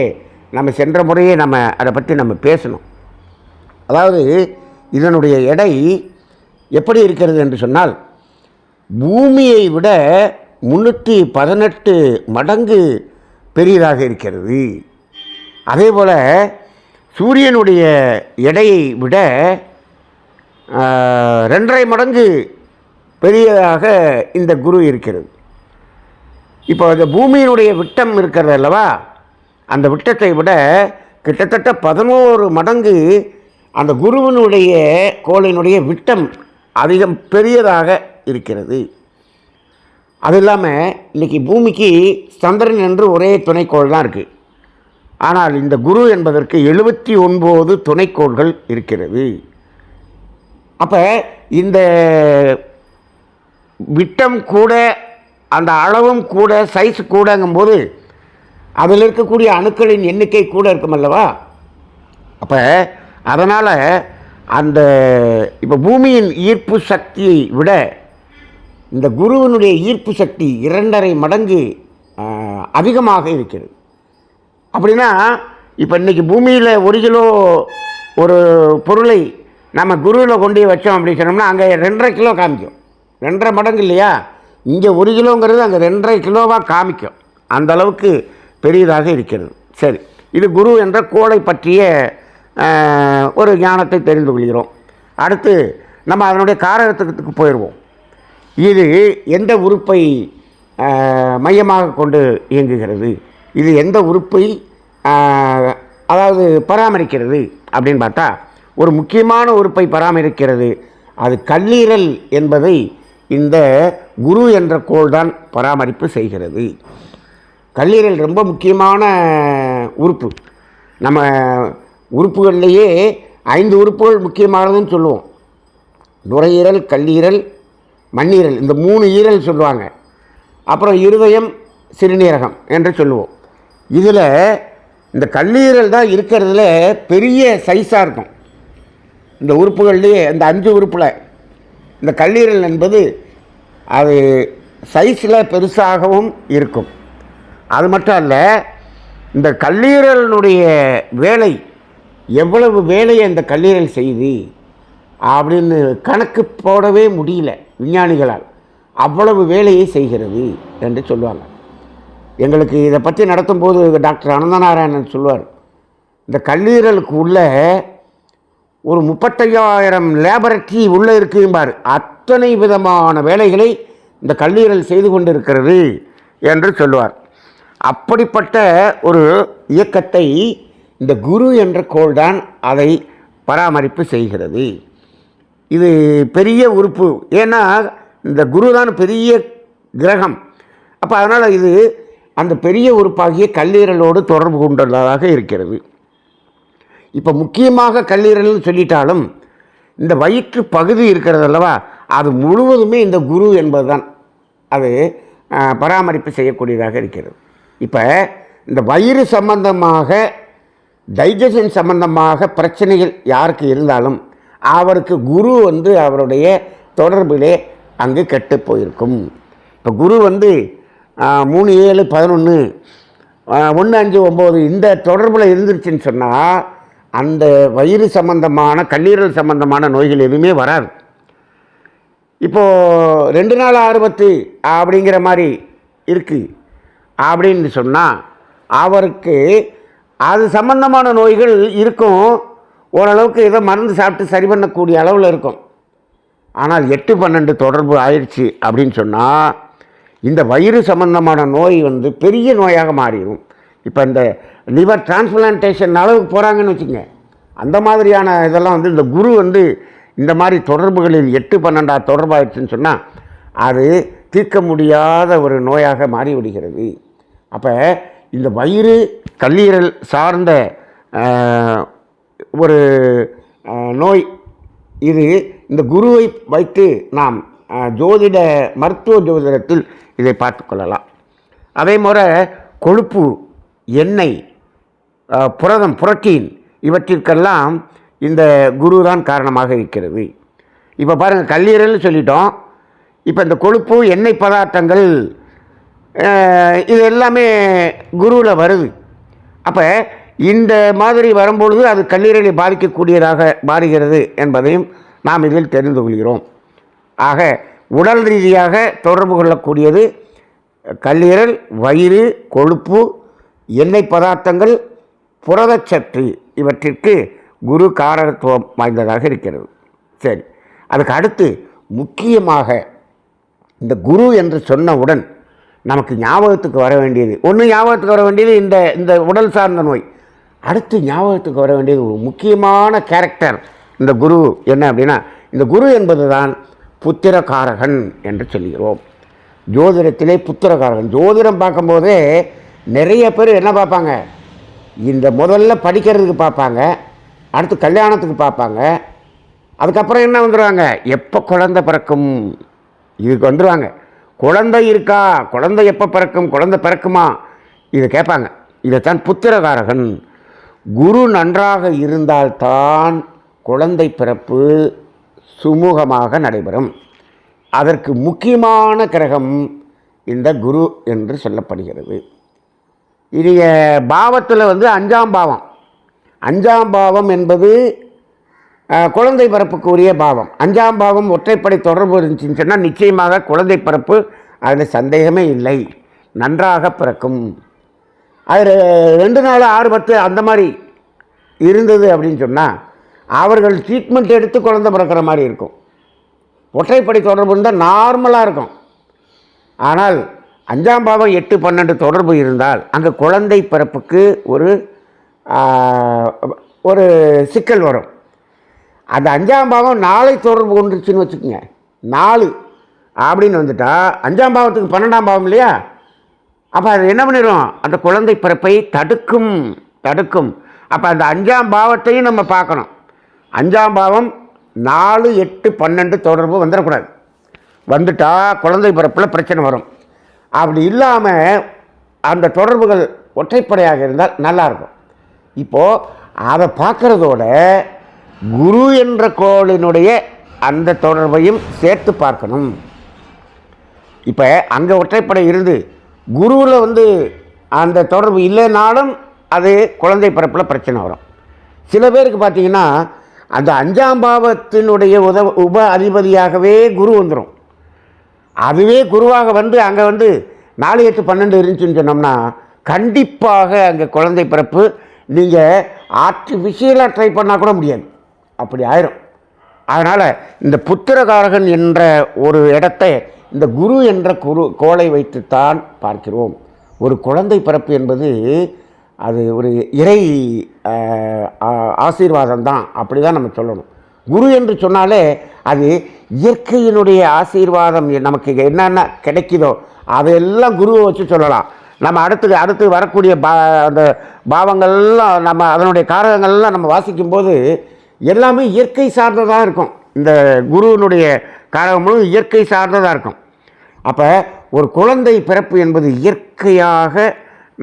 நம்ம சென்ற முறையே நம்ம அதை பற்றி நம்ம பேசணும். அதாவது இதனுடைய எடை எப்படி இருக்கிறது என்று சொன்னால் பூமியை விட 318 மடங்கு பெரியதாக இருக்கிறது. அதே போல் சூரியனுடைய எடையை விட 2.5 மடங்கு பெரியதாக இந்த குரு இருக்கிறது. இப்போ இந்த பூமியினுடைய விட்டம் இருக்கிறது அல்லவா, அந்த விட்டத்தை விட கிட்டத்தட்ட 11 மடங்கு அந்த குருவினுடைய கோளினுடைய விட்டம் அதிகம் பெரியதாக இருக்கிறது. அது இல்லாமல் இன்றைக்கி பூமிக்கு சந்திரன் என்று ஒரே துணைக்கோள் தான் இருக்குது. ஆனால் இந்த குரு என்பதற்கு 79 துணைக்கோள்கள் இருக்கிறது. அப்போ இந்த விட்டம் கூட, அந்த அளவும் கூட, சைஸ் கூடங்கும்போது அதில் இருக்கக்கூடிய அணுக்களின் எண்ணிக்கை கூட இருக்கும் அல்லவா? அப்போ அதனால் அந்த இப்போ பூமியின் ஈர்ப்பு சக்தியை விட இந்த குருவினுடைய ஈர்ப்பு சக்தி 2.5 மடங்கு அதிகமாக இருக்கிறது. அப்படின்னா இப்போ இன்றைக்கி பூமியில் 1 கிலோ ஒரு பொருளை நம்ம குருவில் கொண்டு வச்சோம் அப்படின்னு சொன்னோம்னா அங்கே 2.5 கிலோ காமிக்கும். 2.5 மடங்கு இல்லையா? இங்கே 1 கிலோங்கிறது அங்கே 2.5 கிலோவாக காமிக்கும். அந்த அளவுக்கு பெரியதாக இருக்கிறது. சரி, இது குரு என்ற கோளை பற்றிய ஒரு ஞானத்தை தெரிந்து கொள்கிறோம். அடுத்து நம்ம அதனுடைய காரகத்துக்கு போயிடுவோம். இது எந்த உறுப்பை மையமாக கொண்டு இயங்குகிறது, இது எந்த உறுப்பை அதாவது பராமரிக்கிறது அப்படின்னு பார்த்தா ஒரு முக்கியமான உறுப்பை பராமரிக்கிறது. அது கல்லீரல் என்பதை இந்த குரு என்ற கோள் தான் பராமரிப்பு செய்கிறது. கல்லீரல் ரொம்ப முக்கியமான உறுப்பு. நம்ம உறுப்புகள்லேயே 5 உறுப்புகள் முக்கியமானதுன்னு சொல்லுவோம். நுரையீரல், கல்லீரல், மண்ணீரல், இந்த 3 ஈரல் சொல்லுவாங்க. அப்புறம் இருதயம், சிறுநீரகம் என்று சொல்லுவோம். இதில் இந்த கல்லீரல் தான் இருக்கிறதுல பெரிய சைஸாக இருக்கும். இந்த உறுப்புகள்லேயே இந்த 5 உறுப்பில் இந்த கல்லீரல் என்பது அது சைஸில் பெருசாகவும் இருக்கும். அது மட்டும் அல்ல, இந்த கல்லீரலினுடைய வேலை, எவ்வளவு வேலையை இந்த கல்லீரல் செய்யுது அப்படின்னு கணக்கு போடவே முடியல விஞ்ஞானிகளால். அவ்வளவு வேலையை செய்கிறது என்று சொல்லுவாங்க. எங்களுக்கு இதை பற்றி நடத்தும்போது டாக்டர் அனந்தநாராயணன் சொல்லுவார், இந்த கல்லீரலுக்கு உள்ள ஒரு 35,000 லேபரட்டரி உள்ளே இருக்கும்பார். அத்தனை விதமான வேலைகளை இந்த கல்லீரல் செய்து கொண்டு இருக்கிறது என்று சொல்லுவார். அப்படிப்பட்ட ஒரு இயக்கத்தை இந்த குரு என்ற கோள் தான் அதை பராமரிப்பு செய்கிறது. இது பெரிய உறுப்பு. ஏன்னா இந்த குரு தான் பெரிய கிரகம். அப்போ அதனால் இது அந்த பெரிய உறுப்பாகிய கல்லீரலோடு தொடர்பு கொண்டுள்ளதாக இருக்கிறது. இப்போ முக்கியமாக கல்லீரல்னு சொல்லிட்டாலும் இந்த வயிற்று பகுதி இருக்கிறது அல்லவா, அது முழுவதுமே இந்த குரு என்பது தான் அது பராமரிப்பு செய்யக்கூடியதாக இருக்கிறது. இப்போ இந்த வயிறு சம்பந்தமாக, டைஜஷன் சம்பந்தமாக பிரச்சனைகள் யாருக்கு இருந்தாலும் அவருக்கு குரு அவருடைய தொடர்பிலே அங்கு கெட்டு போயிருக்கும். இப்போ குரு 3, 7, 11, 1, 5, 9 இந்த தொடர்பில் இருந்துருச்சுன்னு சொன்னால் அந்த வயிறு சம்பந்தமான, கல்லீரல் சம்பந்தமான நோய்கள் எதுவுமே வராது. இப்போது 2 நாள் ஆர்வத்து அப்படிங்கிற மாதிரி இருக்குது அப்படின்னு சொன்னால் அவருக்கு அது சம்பந்தமான நோய்கள் இருக்கும். ஓரளவுக்கு ஏதோ மருந்து சாப்பிட்டு சரி பண்ணக்கூடிய அளவில் இருக்கும். ஆனால் 8, 12 தொடர்பு ஆயிடுச்சு அப்படின்னு சொன்னால் இந்த வயிறு சம்பந்தமான நோய் பெரிய நோயாக மாறிடும். இப்போ இந்த லிவர் டிரான்ஸ்பிளான்டேஷன் அளவுக்கு போகிறாங்கன்னு வச்சுங்க. அந்த மாதிரியான இதெல்லாம் இந்த குரு இந்த மாதிரி தொடர்புகளில் 8, 12 தொடர்பாயிடுச்சுன்னு சொன்னால் அது தீர்க்க முடியாத ஒரு நோயாக மாறிவிடுகிறது. அப்போ இந்த வயிறு, கல்லீரல் சார்ந்த ஒரு நோய் இது இந்த குருவை வைத்து நாம் மருத்துவ ஜோதிடத்தில் இதை பார்த்து கொள்ளலாம். அதே முறை கொழுப்பு, எண்ணெய், புரதம், புரோட்டீன் இவற்றிற்கெல்லாம் இந்த குரு தான் காரணமாக இருக்கிறது. இப்போ பாருங்கள், கல்லீரல்னு சொல்லிட்டோம். இப்போ இந்த கொழுப்பு, எண்ணெய் பதார்த்தங்கள் இது எல்லாமே குருவில் வருது. அப்போ இந்த மாதிரி வரும்பொழுது அது கல்லீரலை பாதிக்கக்கூடியதாக மாறுகிறது என்பதையும் நாம் இதில் தெரிந்து கொள்கிறோம். ஆக உடல் ரீதியாக தொடர்பு கொள்ளக்கூடியது கல்லீரல், வயிறு, கொழுப்பு, எண்ணெய் பதார்த்தங்கள், புரதச்சத்து இவற்றிற்கு குரு காரகத்துவம் வாய்ந்ததாக இருக்கிறது. சரி, அதுக்கு அடுத்து முக்கியமாக இந்த குரு என்று சொன்னவுடன் நமக்கு ஞாபகத்துக்கு வர வேண்டியது இந்த உடல் சார்ந்த நோய். அடுத்து ஞாபகத்துக்கு வர வேண்டியது ஒரு முக்கியமான கேரக்டர் இந்த குரு என்ன அப்படின்னா, இந்த குரு என்பது தான் புத்திரகாரகன் என்று சொல்கிறோம். ஜோதிடத்திலே புத்திரகாரகன். ஜோதிடம் பார்க்கும்போதே நிறைய பேர் என்ன பார்ப்பாங்க, இந்த முதல்ல படிக்கிறதுக்கு பார்ப்பாங்க, அடுத்து கல்யாணத்துக்கு பார்ப்பாங்க, அதுக்கப்புறம் என்ன வந்துடுவாங்க, எப்போ குழந்தை பிறக்கும் இதுக்கு வந்துடுவாங்க. குழந்தை இருக்கா, குழந்தை எப்போ பிறக்கும், குழந்தை பிறக்குமா, இதை கேட்பாங்க. இதைத்தான் புத்திரகாரகன். குரு நன்றாக இருந்தால்தான் குழந்தை பிறப்பு சுமூகமாக நடைபெறும். அதற்கு முக்கியமான கிரகம் இந்த குரு என்று சொல்லப்படுகிறது. இனிய பாவத்தில் 5ஆம் பாவம். 5ஆம் பாவம் என்பது குழந்தை பிறப்புக்கு உரிய பாவம். 5ஆம் பாவம் ஒற்றைப்படை தொடர்பு இருந்துச்சுன்னு சொன்னால் நிச்சயமாக குழந்தை பிறப்பு, அதில் சந்தேகமே இல்லை, நன்றாக பிறக்கும். அது 2 4 6 10 அந்த மாதிரி இருந்தது அப்படின்னு சொன்னால் அவர்கள் ட்ரீட்மெண்ட் எடுத்து குழந்தை பிறக்கிற மாதிரி இருக்கும். ஒற்றைப்படை தொடர்பு இருந்தால் நார்மலாக இருக்கும். ஆனால் 5ஆம் பாவம் 8 12 தொடர்பு இருந்தால் அங்கே குழந்தை பிறப்புக்கு ஒரு சிக்கல் வரும். அந்த 5ஆம் பாவம் 4 தொடர்பு கொண்டுச்சுன்னு வச்சுக்கோங்க, 4 அப்படின்னு வந்துட்டா 5ஆம் பாவத்துக்கு 12ஆம் பாவம் இல்லையா, அப்போ அது என்ன பண்ணிடும், அந்த குழந்தை பிறப்பை தடுக்கும். அப்போ அந்த 5ஆம் பாவத்தையும் நம்ம பார்க்கணும். 5ஆம் பாவம் 4 8 12 தொடர்பு வந்துடக்கூடாது. வந்துட்டால் குழந்தை பிறப்பில் பிரச்சனை வரும். அப்படி இல்லாமல் அந்த தொடர்புகள் ஒற்றைப்படையாக இருந்தால் நல்லாயிருக்கும். இப்போது அதை பார்க்குறதோட குரு என்ற கோளினுடைய அந்த தொடர்பையும் சேர்த்து பார்க்கணும். இப்போ அங்கே ஒற்றைப்படை இருந்து குருவில் அந்த தொடர்பு இல்லைனாலும் அது குழந்தை பிறப்பில் பிரச்சனை வரும். சில பேருக்கு பார்த்திங்கன்னா அந்த 5ஆம் பாவத்தினுடைய உப அதிபதியாகவே குரு வந்துடும். அதுவே குருவாக அங்கே 4 8 12 இருந்துச்சுன்னு சொன்னோம்னா கண்டிப்பாக அங்கே குழந்தை பிறப்பு நீங்கள் ஆர்டிஃபிஷியலாக ட்ரை பண்ணால் கூட முடியாது, அப்படி ஆயிரும். அதனால் இந்த புத்திரகாரகன் என்ற ஒரு இடத்தை இந்த குரு என்ற கோளை வைத்துத்தான் பார்க்கிறோம். ஒரு குழந்தை பிறப்பு என்பது அது ஒரு இறை ஆசீர்வாதம் தான், அப்படி தான் நம்ம சொல்லணும். குரு என்று சொன்னாலே அது இயற்கையினுடைய ஆசீர்வாதம். நமக்கு என்னென்ன கிடைக்குதோ அதையெல்லாம் குருவை வச்சு சொல்லலாம். நம்ம அடுத்து வரக்கூடிய அந்த பாவங்கள்லாம் நம்ம அதனுடைய காரகங்கள்லாம் நம்ம வாசிக்கும்போது எல்லாமே இயற்கை சார்ந்ததாக இருக்கும். இந்த குருவினுடைய காரகமும் இயற்கை சார்ந்ததாக இருக்கும். அப்போ ஒரு குழந்தை பிறப்பு என்பது இயற்கையாக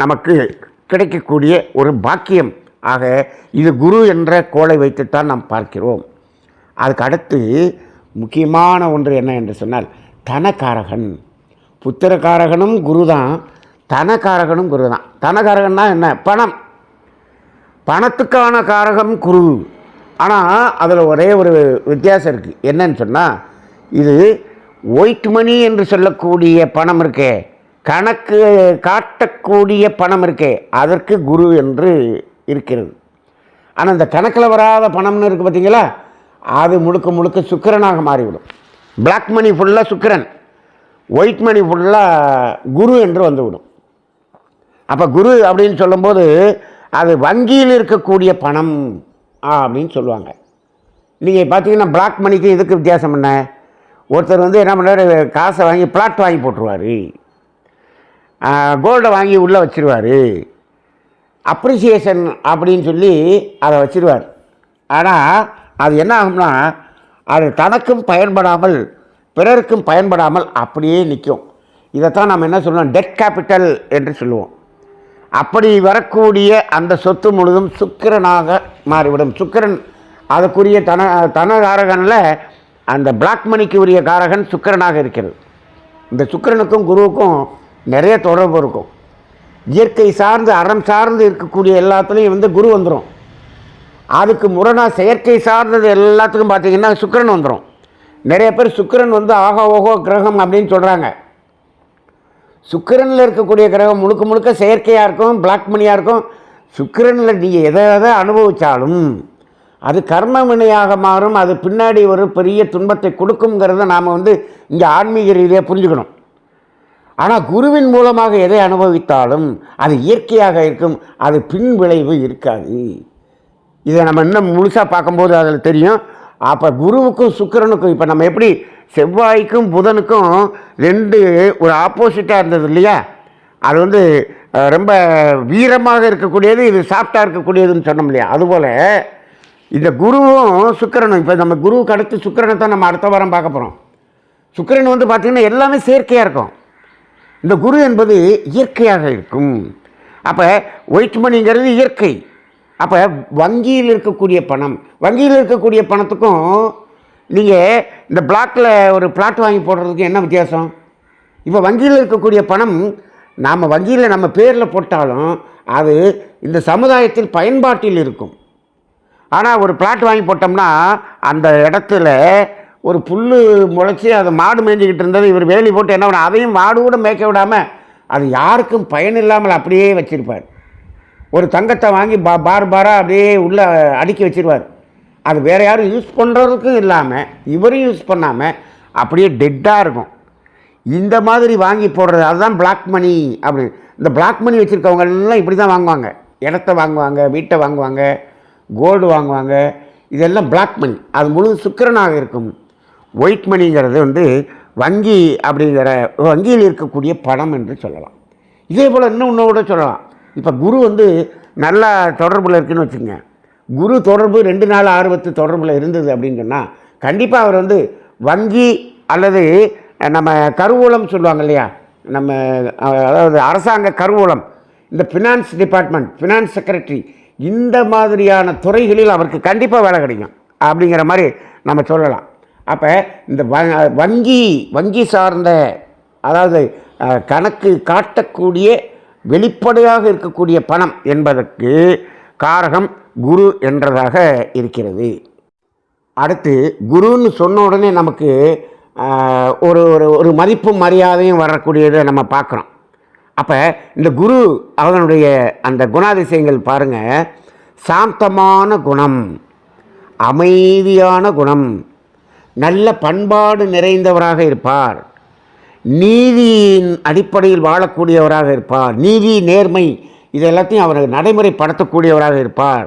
நமக்கு கிடைக்கக்கூடிய ஒரு பாக்கியம். ஆக இது குரு என்ற கோளை வைத்துத்தான் நாம் பார்க்கிறோம். அதுக்கு அடுத்து முக்கியமான ஒன்று என்ன என்று சொன்னால் தனகாரகன். புத்திரகாரகனும் குரு தான், தனகாரகனும் குரு தான். தனகாரகன்னா என்ன, பணத்துக்கான காரகம் குரு. ஆனால் அதில் ஒரே ஒரு வித்தியாசம் இருக்குது. என்னன்னு சொன்னால் இது ஒயிட் மணி என்று சொல்லக்கூடிய பணம் இருக்கே, கணக்கு காட்டக்கூடிய பணம் இருக்கே, அதற்கு குரு என்று இருக்கிறது. ஆனால் இந்த கணக்கில் வராத பணம்னு இருக்குது பார்த்தீங்களா, அது முழுக்க சுக்கிரனாக மாறிவிடும். பிளாக் மணி ஃபுல்லாக சுக்கிரன், ஒயிட் மணி ஃபுல்லாக குரு என்று வந்துவிடும். அப்போ குரு அப்படின்னு சொல்லும்போது அது வங்கியில் இருக்கக்கூடிய பணம் அப்படின்னு சொல்லுவாங்க. நீங்கள் பார்த்தீங்கன்னா பிளாக் மணிக்கு இதுக்கு வித்தியாசம் என்ன, ஒருத்தர் என்ன பண்ணுறாரு, காசை வாங்கி பிளாட் வாங்கி போட்டுருவார், கோல்டை வாங்கி உள்ளே வச்சுருவார், அப்ரிசியேஷன் அப்படின்னு சொல்லி அதை வச்சுருவார். ஆனால் அது என்ன ஆகும்னா அது தனக்கும் பயன்படாமல் பிறருக்கும் பயன்படாமல் அப்படியே நிற்கும். இதைத்தான் நம்ம என்ன சொல்லுவோம், டெட் கேபிட்டல் என்று சொல்லுவோம். அப்படி வரக்கூடிய அந்த சொத்து முழுதும் சுக்கிரனாக மாறிவிடும். சுக்கிரன் அதுக்குரிய தனகாரகனில் அந்த பிளாக் மணிக்கு உரிய காரகன் சுக்கிரனாக இருக்கிறது. இந்த சுக்கிரனுக்கும் குருவுக்கும் நிறைய தொடர்பு இருக்கும். இயற்கை சார்ந்து அறம் சார்ந்து இருக்கக்கூடிய எல்லாத்துலேயும் குரு வந்துடும். அதுக்கு முரணாக செயற்கை சார்ந்தது எல்லாத்துக்கும் பார்த்திங்கன்னா சுக்கிரன் வந்துடும். நிறைய பேர் சுக்கிரன் ஆகா ஓகோ கிரகம் அப்படின்னு சொல்கிறாங்க. சுக்கிரனில் இருக்கக்கூடிய கிரகம் முழுக்க செயற்கையாக இருக்கும், பிளாக் மணியாக இருக்கும். சுக்கிரனில் நீங்கள் எதை அனுபவித்தாலும் அது கர்ம வினையாக மாறும். அது பின்னாடி ஒரு பெரிய துன்பத்தை கொடுக்குங்கிறத நாம் இங்கே ஆன்மீக ரீதியாக புரிஞ்சுக்கணும். ஆனால் குருவின் மூலமாக எதை அனுபவித்தாலும் அது இயற்கையாக இருக்கும், அது பின் விளைவு இருக்காது. இதை நம்ம இன்னும் முழுசாக பார்க்கும்போது அதில் தெரியும். அப்போ குருவுக்கும் சுக்கிரனுக்கும் இப்போ நம்ம எப்படி செவ்வாய்க்கும் புதனுக்கும் ரெண்டு ஒரு ஆப்போசிட்டாக இருந்தது இல்லையா, அது வந்து ரொம்ப வீரமாக இருக்கக்கூடியது, இது சாஃப்டாக இருக்கக்கூடியதுன்னு சொன்னோம் இல்லையா, அதுபோல் இந்த குருவும் சுக்கிரனும், இப்போ நம்ம குருவுக்கு அடுத்து சுக்கிரனை தான் நம்ம அடுத்த வாரம் பார்க்க போகிறோம். சுக்கிரன் வந்து பார்த்திங்கன்னா எல்லாமே செயற்கையாக இருக்கும், இந்த குரு என்பது இயற்கையாக இருக்கும். அப்போ ஒயிட் மணிங்கிறது இயற்கை. அப்போ வங்கியில் இருக்கக்கூடிய பணம், வங்கியில் இருக்கக்கூடிய பணத்துக்கும் நீங்கள் இந்த பிளாக்கில் ஒரு பிளாட் வாங்கி போடுறதுக்கு என்ன வித்தியாசம்? இப்போ வங்கியில் இருக்கக்கூடிய பணம் நாம் வங்கியில் நம்ம பேரில் போட்டாலும் அது இந்த சமுதாயத்தில் பயன்பாட்டில் இருக்கும். ஆனால் ஒரு பிளாட் வாங்கி போட்டோம்னா அந்த இடத்துல ஒரு புல் முளைச்சி அதை மாடு மேய்ஞ்சிக்கிட்டு இருந்தது, இவர் வேலி போட்டு என்ன பண்ண, அதையும் மாடு கூட மேய்க்க விடாமல் அது யாருக்கும் பயன் இல்லாமல் அப்படியே வச்சுருப்பார். ஒரு தங்கத்தை வாங்கி பாராக அப்படியே உள்ளே அடுக்கி வச்சுருவார். அது வேறு யாரும் யூஸ் பண்ணுறதுக்கும் இல்லாமல் இவரும் யூஸ் பண்ணாமல் அப்படியே டெட்டாக இருக்கும். இந்த மாதிரி வாங்கி போடுறது அதுதான் பிளாக் மணி. அப்படி இந்த பிளாக் மணி வச்சுருக்கவங்க எல்லாம் இப்படி தான் வாங்குவாங்க. இடத்த வாங்குவாங்க, வீட்டை வாங்குவாங்க, கோல்டு வாங்குவாங்க. இதெல்லாம் பிளாக் மணி. அது முழு சுக்கிரனாக இருக்கும். ஒயிட் மணிங்கிறது வந்து வங்கி அப்படிங்கிற வங்கியில் இருக்கக்கூடிய பணம் என்று சொல்லலாம். இதே போல் இன்னும் கூட சொல்லலாம். இப்போ குரு வந்து நல்லா தொடர்பில் இருக்குதுன்னு வச்சுக்கோங்க. குரு தொடர்பு 2 நாள் 6 தொடர்பில் இருந்தது அப்படின்னு சொன்னால் கண்டிப்பாக அவர் வந்து வங்கி அல்லது நம்ம கருவூலம் சொல்லுவாங்க இல்லையா, நம்ம அதாவது அரசாங்க கருவூலம், இந்த ஃபினான்ஸ் டிபார்ட்மெண்ட், ஃபினான்ஸ் செக்ரட்டரி, இந்த மாதிரியான துறைகளில் அவருக்கு கண்டிப்பாக வேலை கிடைக்கும் அப்படிங்கிற மாதிரி நம்ம சொல்லலாம். அப்போ இந்த வங்கி சார்ந்த, அதாவது கணக்கு காட்டக்கூடிய வெளிப்படையாக இருக்கக்கூடிய பணம் என்பதற்கு காரகம் குரு என்றதாக இருக்கிறது. அடுத்து குருன்னு சொன்ன உடனே நமக்கு ஒரு ஒரு மதிப்பும் மரியாதையும் வரக்கூடியதை நம்ம பார்க்குறோம். அப்போ இந்த குரு அவனுடைய அந்த குணாதிசயங்கள் பாருங்கள். சாந்தமான குணம், அமைதியான குணம், நல்ல பண்பாடு நிறைந்தவராக இருப்பார், நீதியின் அடிப்படையில் வாழக்கூடியவராக இருப்பார், நீதி நேர்மை இது எல்லாத்தையும் அவர் நடைமுறைப்படுத்தக்கூடியவராக இருப்பார்.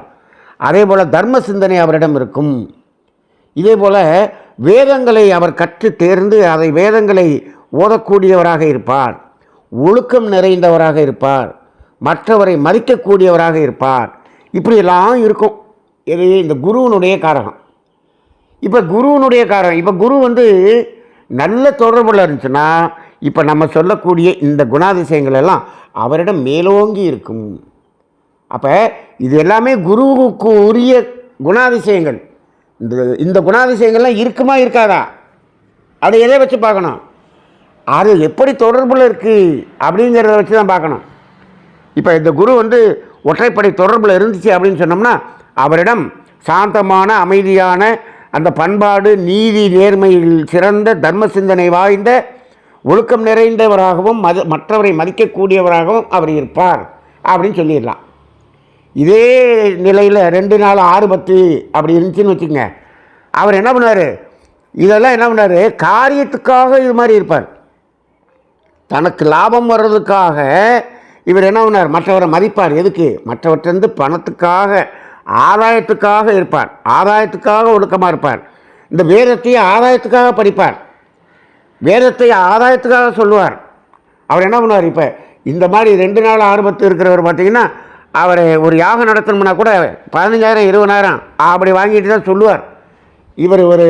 அதே போல் தர்ம சிந்தனை அவரிடம் இருக்கும். இதே போல் வேதங்களை அவர் கற்று தேர்ந்து அதை வேதங்களை ஓதக்கூடியவராக இருப்பார், ஒழுக்கம் நிறைந்தவராக இருப்பார், மற்றவரை மதிக்கக்கூடியவராக இருப்பார். இப்படியெல்லாம் இருக்கும். இது இந்த குருவனுடைய காரகம். இப்போ குருவனுடைய காரகம், இப்போ குரு வந்து நல்ல தொடர்பில் இருந்துச்சுன்னா இப்போ நம்ம சொல்லக்கூடிய இந்த குணாதிசயங்கள் எல்லாம் அவரிடம் மேலோங்கி இருக்கும். அப்போ இது எல்லாமே குருவுக்கு உரிய குணாதிசயங்கள். இந்த குணாதிசயங்கள்லாம் இருக்குமா இருக்காதா, அதை எதை வச்சு பார்க்கணும்? அது எப்படி தொடர்பில் இருக்குது அப்படிங்கிறத வச்சு தான் பார்க்கணும். இப்போ இந்த குரு வந்து ஒற்றைப்படை தொடர்பில் இருந்துச்சு அப்படின்னு சொன்னோம்னா அவரிடம் சாந்தமான அமைதியான அந்த பண்பாடு, நீதி நேர்மையில் சிறந்த தர்ம சிந்தனை வாய்ந்த ஒழுக்கம் நிறைந்தவராகவும் மற்றவரை மதிக்கக்கூடியவராகவும் அவர் இருப்பார் அப்படின்னு சொல்லிடலாம். இதே நிலையில் 2 நாள் 6 அப்படி இருந்துச்சுன்னு வச்சுக்கோங்க. அவர் என்ன பண்ணார், இதெல்லாம் என்ன பண்ணார், காரியத்துக்காக இது மாதிரி இருப்பார். தனக்கு லாபம் வர்றதுக்காக இவர் என்ன பண்ணார், மற்றவரை மதிப்பார். எதுக்கு? மற்றவற்றிலிருந்து பணத்துக்காக, ஆதாயத்துக்காக இருப்பார், ஆதாயத்துக்காக ஒழுக்கமாக இருப்பார். இந்த வேதத்தையே ஆதாயத்துக்காக படிப்பார், வேதத்தை ஆதாயத்துக்காக சொல்லுவார். அவர் என்ன பண்ணுவார், இப்போ இந்த மாதிரி 2 நாள் 6 இருக்கிறவர் பார்த்திங்கன்னா அவர் ஒரு யாகம் நடத்தணும்னா கூட 15,000 20,000 அப்படி வாங்கிட்டு தான் சொல்லுவார். இவர் ஒரு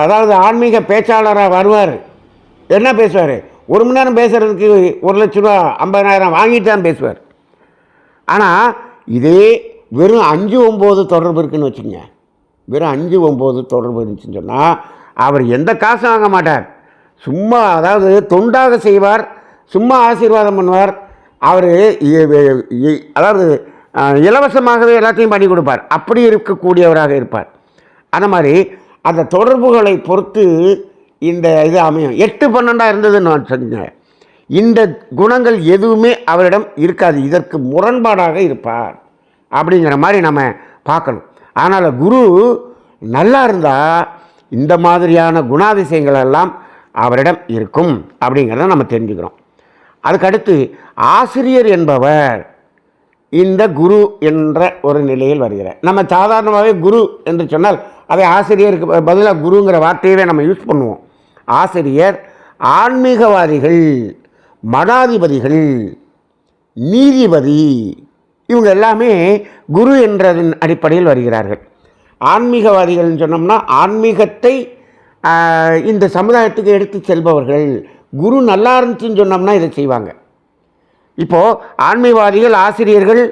அதாவது ஆன்மீக பேச்சாளராக வருவார். என்ன பேசுவார், 1 மணி நேரம் பேசுகிறதுக்கு 1,00,000 50,000 வாங்கிட்டு தான் பேசுவார். ஆனால் இதே வெறும் 5-9 தொடர்பு இருக்குதுன்னு வச்சுங்க, வெறும் 5-9 தொடர்பு இருந்துச்சுன்னு சொன்னால் அவர் எந்த காசும் வாங்க மாட்டார். சும்மா அதாவது தொண்டாக செய்வார், சும்மா ஆசீர்வாதம் பண்ணுவார். அவர் அதாவது இலவசமாகவே எல்லாத்தையும் பண்ணி கொடுப்பார். அப்படி இருக்கக்கூடியவராக இருப்பார். அந்த மாதிரி அந்த தொடர்புகளை பொறுத்து இந்த இது அமையும். 8-12 இருந்ததுன்னு நான் சொன்னேன். இந்த குணங்கள் எதுவுமே அவரிடம் இருக்காது, இதற்கு முரண்பாடாக இருப்பார் அப்படிங்கிற மாதிரி நம்ம பார்க்கணும். அதனால் குரு நல்லா இருந்தால் இந்த மாதிரியான குணாதிசயங்கள் எல்லாம் அவரிடம் இருக்கும் அப்படிங்கிறத நம்ம தெரிஞ்சுக்கிறோம். அதுக்கடுத்து ஆசிரியர் என்பவர் இந்த குரு என்ற ஒரு நிலையில் வருகிறார். நம்ம சாதாரணமாகவே குரு என்று சொன்னால் அதை ஆசிரியருக்கு பதிலாக குருங்கிற வார்த்தையவே நம்ம யூஸ் பண்ணுவோம். ஆசிரியர், ஆன்மீகவாதிகள், மடாதிபதிகள், நீதிபதி, இவங்க எல்லாமே குரு என்றதன் அடிப்படையில் வருகிறார்கள். ஆன்மீகவாதிகள்னு சொன்னோம்னா ஆன்மீகத்தை இந்த சமுதாயத்துக்கு எடுத்து செல்பவர்கள். குரு நல்லா இருந்துச்சுன்னு சொன்னோம்னா இதை செய்வாங்க. இப்போது ஆன்மீகவாதிகள், ஆசிரியர்கள்,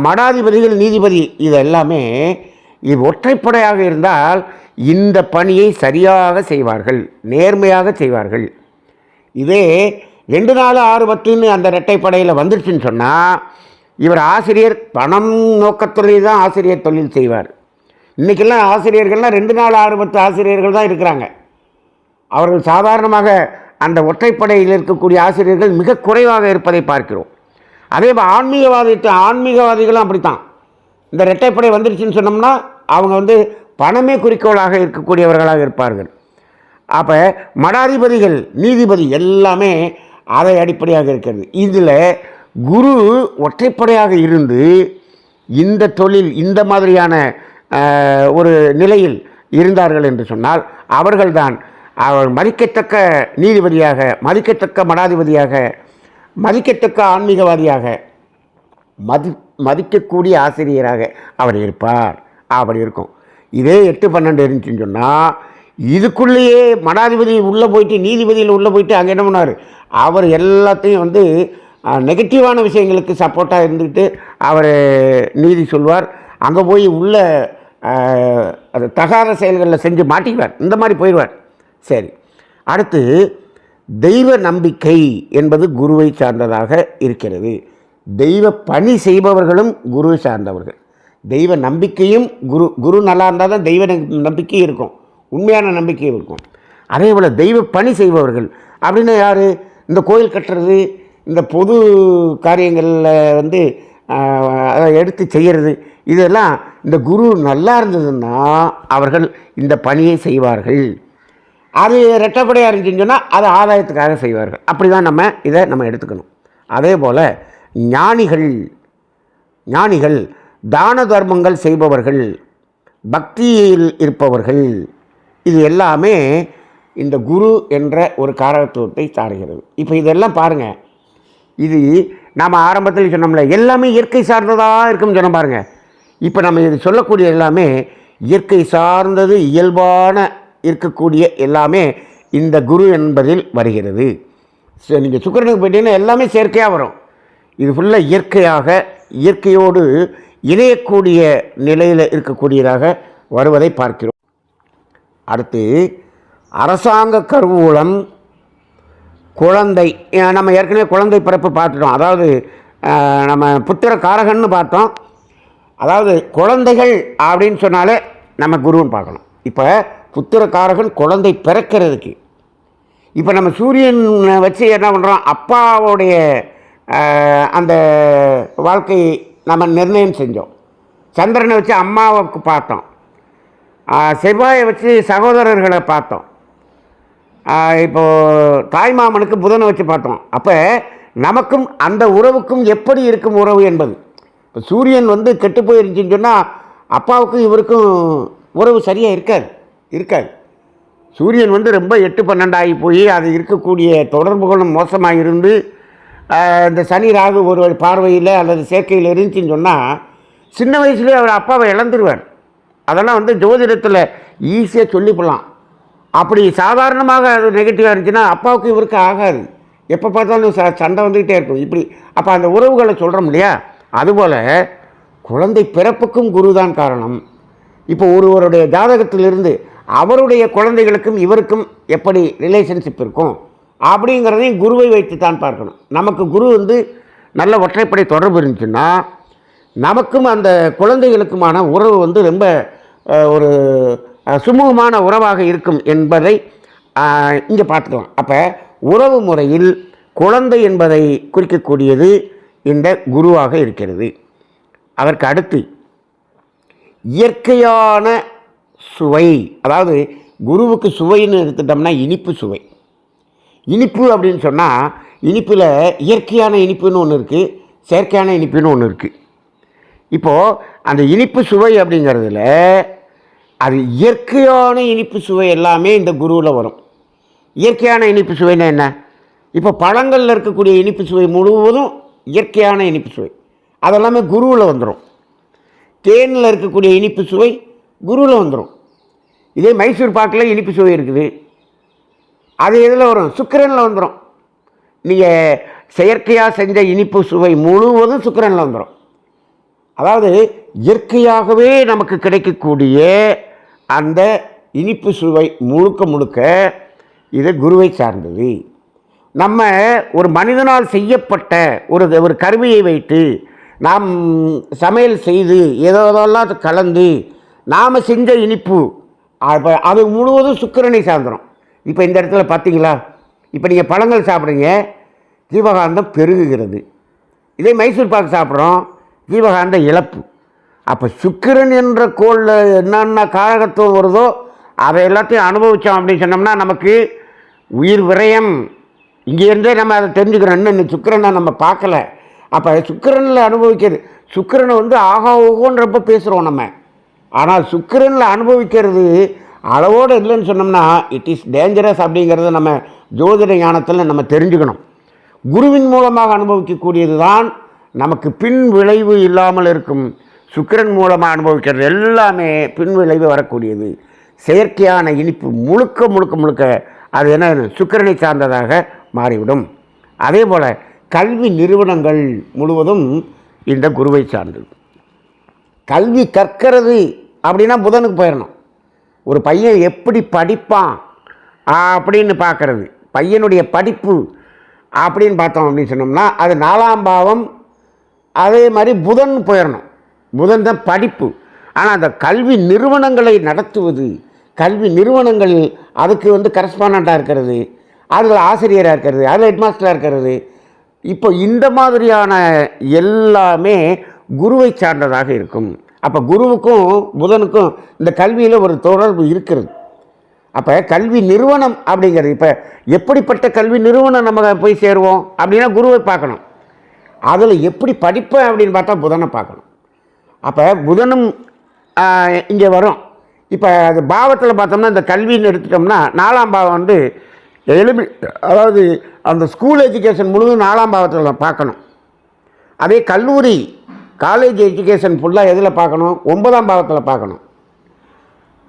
மடாதிபதிகள், நீதிபதி, இது எல்லாமே இது ஒற்றைப்படையாக இருந்தால் இந்த பணியை சரியாக செய்வார்கள், நேர்மையாக செய்வார்கள். இதே 2 4 6 10 அந்த இரட்டைப்படையில் வந்துருச்சுன்னு சொன்னால் இவர் ஆசிரியர் பணம் நோக்கத்தொழில் தான் ஆசிரியர் தொழில் செய்வார். இன்றைக்கெல்லாம் ஆசிரியர்கள்லாம் 2 4 6 10 ஆசிரியர்கள் தான் இருக்கிறாங்க. அவர்கள் சாதாரணமாக அந்த ஒற்றைப்படையில் இருக்கக்கூடிய ஆசிரியர்கள் மிக குறைவாக இருப்பதை பார்க்கிறோம். அதே ஆன்மீகவாதிகளும் அப்படித்தான். இந்த இரட்டைப்படை வந்துருச்சுன்னு சொன்னோம்னா அவங்க பணமே குறிக்கோளாக இருக்கக்கூடியவர்களாக இருப்பார்கள். அப்போ மடாதிபதிகள், நீதிபதி எல்லாமே அதை அடிப்படையாக இருக்கிறது. இதில் குரு ஒற்றைப்படையாக இருந்து இந்த தொழில் இந்த மாதிரியான ஒரு நிலையில் இருந்தார்கள் என்று சொன்னால் அவர்கள்தான் அவர் மதிக்கத்தக்க நீதிபதியாக, மதிக்கத்தக்க மடாதிபதியாக, மதிக்கத்தக்க ஆன்மீகவாதியாக, மதிக்கக்கூடிய ஆசிரியராக அவர் இருப்பார். அப்படி இருக்கும். இதே 8 12 இருந்துச்சுன்னு சொன்னால் இதுக்குள்ளேயே மடாதிபதி உள்ளே போயிட்டு, நீதிபதியில் உள்ளே போயிட்டு அங்கே என்ன பண்ணார், அவர் எல்லாத்தையும் நெகட்டிவான விஷயங்களுக்கு சப்போர்ட்டாக இருந்துக்கிட்டு அவர் நீதி சொல்வார். அங்கே போய் உள்ள அது தகாத செயல்களில் செஞ்சு மாட்டிக்குவார். இந்த மாதிரி போயிடுவார். சரி, அடுத்து தெய்வ நம்பிக்கை என்பது குருவை சார்ந்ததாக இருக்கிறது. தெய்வ பணி செய்பவர்களும் குருவை சார்ந்தவர்கள். தெய்வ நம்பிக்கையும் குரு நல்லா இருந்தால் தான் தெய்வ நம்பிக்கை இருக்கும், உண்மையான நம்பிக்கை இருக்கும். அதே போல் தெய்வ பணி செய்பவர்கள் அப்படின்னா யார்? இந்த கோயில் கட்டுறது, இந்த பொது காரியங்களில் அதை எடுத்து செய்கிறது, இதெல்லாம் இந்த குரு நல்லா இருந்ததுன்னா அவர்கள் இந்த பணியை செய்வார்கள். அது ரெட்டப்படையாக இருந்துச்சுன்னு சொன்னால் அது ஆதாயத்துக்காக செய்வார்கள். அப்படி தான் இதை நம்ம எடுத்துக்கணும். அதே போல் ஞானிகள் தான தர்மங்கள் செய்பவர்கள், பக்தியில் இருப்பவர்கள், இது எல்லாமே இந்த குரு என்ற ஒரு காரகத்துவத்தை சாருகிறது. இப்போ இதெல்லாம் பாருங்கள், இது நாம் ஆரம்பத்தில் சொன்னோம்ல எல்லாமே இயற்கை சார்ந்ததாக இருக்குன்னு சொன்ன பாருங்கள். இப்போ நம்ம இது சொல்லக்கூடிய எல்லாமே இயற்கை சார்ந்தது, இயல்பான இருக்கக்கூடிய எல்லாமே இந்த குரு என்பதில் வருகிறது. நீங்கள் சுக்கிரனுக்கு போயிட்டீங்கன்னா எல்லாமே செயற்கையாக வரும். இது ஃபுல்லாக இயற்கையோடு இணையக்கூடிய நிலையில் இருக்கக்கூடியதாக வருவதை பார்க்கிறோம். அடுத்து அரசாங்க கருவூலம், குழந்தை. நம்ம ஏற்கனவே குழந்தை பிறப்பு பார்த்துட்டோம். அதாவது நம்ம புத்திர காரகன்னு பார்த்தோம். அதாவது குழந்தைகள் அப்படின்னு சொன்னாலே நம்ம குருன்னு பார்க்கணும். இப்போ புத்திர காரகன் குழந்தை பிறக்கிறதுக்கு. இப்போ நம்ம சூரியனை வச்சு என்ன பண்ணுறோம், அப்பாவுடைய அந்த வாழ்க்கையை நம்ம நிர்ணயம் செஞ்சோம். சந்திரனை வச்சு அம்மாவுக்கு பார்த்தோம். செவ்வாயை வச்சு சகோதரர்களை பார்த்தோம். இப்போது தாய்மாமனுக்கு புதனை வச்சு பார்த்தோம். அப்போ நமக்கும் அந்த உறவுக்கும் எப்படி இருக்கும் உறவு என்பது. இப்போ சூரியன் கெட்டு போயிருந்துச்சின்னு சொன்னால் அப்பாவுக்கும் இவருக்கும் உறவு சரியாக இருக்காது. சூரியன் ரொம்ப 8 12 ஆகி போய் அது இருக்கக்கூடிய தொடர்புகளும் மோசமாக இருந்து இந்த சனி ராகு ஒரு பார்வையில் அல்லது சேர்க்கையில் இருந்துச்சின்னு சொன்னால் சின்ன வயசுலேயே அவர் அப்பாவை இழந்துருவார். அதெல்லாம் ஜோதிடத்தில் ஈஸியாக சொல்லிப்படலாம். அப்படி சாதாரணமாக அது நெகட்டிவாக இருந்துச்சுன்னா அப்பாவுக்கு இவருக்கு ஆகாது. எப்போ பார்த்தாலும் சண்டை வந்துக்கிட்டே இருக்கும். இப்படி அப்போ அந்த உறவுகளை சொல்கிறோம் இல்லையா, அதுபோல் குழந்தை பிறப்புக்கும் குரு தான் காரணம். இப்போ ஒருவருடைய ஜாதகத்திலிருந்து அவருடைய குழந்தைகளுக்கும் இவருக்கும் எப்படி ரிலேஷன்ஷிப் இருக்கும் அப்படிங்கிறதையும் குருவை வைத்து தான் பார்க்கணும். நமக்கு குரு நல்ல ஒற்றைப்படை தொடர்பு இருந்துச்சுன்னா நமக்கும் அந்த குழந்தைகளுக்குமான உறவு ரொம்ப ஒரு சுமூகமான உறவாக இருக்கும் என்பதை இங்கே பார்த்துக்கலாம். அப்போ உறவு முறையில் குழந்தை என்பதை குறிக்கக்கூடியது இந்த குருவாக இருக்கிறது. அதற்கு அடுத்து இயற்கையான சுவை. அதாவது குருவுக்கு சுவைன்னு எடுத்துட்டோம்னா இனிப்பு சுவை. இனிப்பு அப்படின்னு சொன்னால் இனிப்பில் இயற்கையான இனிப்புன்னு ஒன்று இருக்குது, செயற்கையான இனிப்புன்னு ஒன்று இருக்குது. இப்போது அந்த இனிப்பு சுவை அப்படிங்கிறதுல அது இயற்கையான இனிப்பு சுவை எல்லாமே இந்த குருவில் வரும். இயற்கையான இனிப்பு சுவைன்னா என்ன? இப்போ பழங்களில் இருக்கக்கூடிய இனிப்பு சுவை முழுவதும் இயற்கையான இனிப்பு சுவை, அதெல்லாமே குருவில் வந்துடும். தேனில் இருக்கக்கூடிய இனிப்பு சுவை குருவில் வந்துடும். இதே மைசூர் பாக்கில் இனிப்பு சுவை இருக்குது, அது எதில் வரும்? சுக்கிரனில் வந்துடும். நீங்கள் செயற்கையாக செஞ்ச இனிப்பு சுவை முழுவதும் சுக்கிரனில் வந்துடும். அதாவது இயற்கையாகவே நமக்கு கிடைக்கக்கூடிய அந்த இனிப்பு சுவை முழுக்க முழுக்க இது குருவை சார்ந்தது. நம்ம ஒரு மனிதனால் செய்யப்பட்ட ஒரு கருவியை வைத்து நாம் சமையல் செய்து ஏதோதெல்லாம் கலந்து நாம் செஞ்ச இனிப்பு அது முழுவதும் சுக்கிரனை சார்ந்துடும். இப்போ இந்த இடத்துல பார்த்தீங்களா, இப்போ நீங்கள் பழங்கள் சாப்பிட்றீங்க, ஜீவகாந்தம் பெருகுகிறது. இதே மைசூர் பாக்கு சாப்பிட்றோம், ஜீவகாந்த இழப்பு. அப்போ சுக்கிரன் என்ற கோளில் என்னென்ன காரகத்துவம் வருதோ அதை எல்லாத்தையும் அனுபவித்தோம் அப்படின்னு சொன்னோம்னா நமக்கு உயிர் விரயம். இங்கேருந்தே நம்ம அதை தெரிஞ்சுக்கிறோம். இன்னும் சுக்கிரனை நம்ம பார்க்கல. அப்போ சுக்கிரனில் அனுபவிக்கிறது, சுக்கிரனை ஆகா ஓகோன்றப்ப பேசுகிறோம் நம்ம. ஆனால் சுக்கிரனில் அனுபவிக்கிறது அளவோடு இல்லைன்னு சொன்னோம்னா இட் இஸ் டேஞ்சரஸ் அப்படிங்கிறத நம்ம ஜோதிட ஞானத்தில் நம்ம தெரிஞ்சுக்கணும். குருவின் மூலமாக அனுபவிக்கக்கூடியது தான் நமக்கு பின் விளைவு இல்லாமல் இருக்கும். சுக்கிரன் மூலமாக அனுபவிக்கிறது எல்லாமே பின் விளைவு வரக்கூடியது. செயற்கையான இனிப்பு முழுக்க முழுக்க முழுக்க அது என்ன சுக்கிரனை சார்ந்ததாக மாறிவிடும். அதே போல் கல்வி நிறுவனங்கள் முழுவதும் இந்த குருவை சார்ந்தது. கல்வி கற்கிறது அப்படின்னா புதனுக்கு போயிடணும். ஒரு பையன் எப்படி படிப்பான் அப்படின்னு பார்க்குறது, பையனுடைய படிப்பு அப்படின்னு பார்த்தோம் அப்படின்னு சொன்னோம்னா அது 4ஆம் பாவம். அதே மாதிரி புதன் போயிடணும். புதன் தான் படிப்பு. ஆனால் அந்த கல்வி நிறுவனங்களை நடத்துவது, கல்வி நிறுவனங்கள் அதுக்கு கரஸ்பாண்டாக இருக்கிறது, அதில் ஆசிரியராக இருக்கிறது, அதில் ஹெட்மாஸ்டராக இருக்கிறது, இப்போ இந்த மாதிரியான எல்லாமே குருவை சார்ந்ததாக இருக்கும். அப்போ குருவுக்கும் புதனுக்கும் இந்த கல்வியில் ஒரு தொடர்பு இருக்கிறது. அப்போ கல்வி நிறுவனம் அப்படிங்கிறது, இப்போ எப்படிப்பட்ட கல்வி நிறுவனம் நம்ம போய் சேருவோம் அப்படின்னா குருவை பார்க்கணும். அதில் எப்படி படிப்பேன் அப்படின்னு பார்த்தா புதனை பார்க்கணும். அப்போ புதனும் இங்கே வரும். இப்போ அது பாவத்தில் பார்த்தோம்னா இந்த கல்வின்னு எடுத்துட்டோம்னா 4ஆம் பாவம் அதாவது அந்த ஸ்கூல் எஜுகேஷன் முழுவதும் 4ஆம் பாவத்தில் பார்க்கணும். அதே கல்லூரி காலேஜ் எஜுகேஷன் ஃபுல்லாக எதில் பார்க்கணும்? 9ஆம் பாவத்தில் பார்க்கணும்.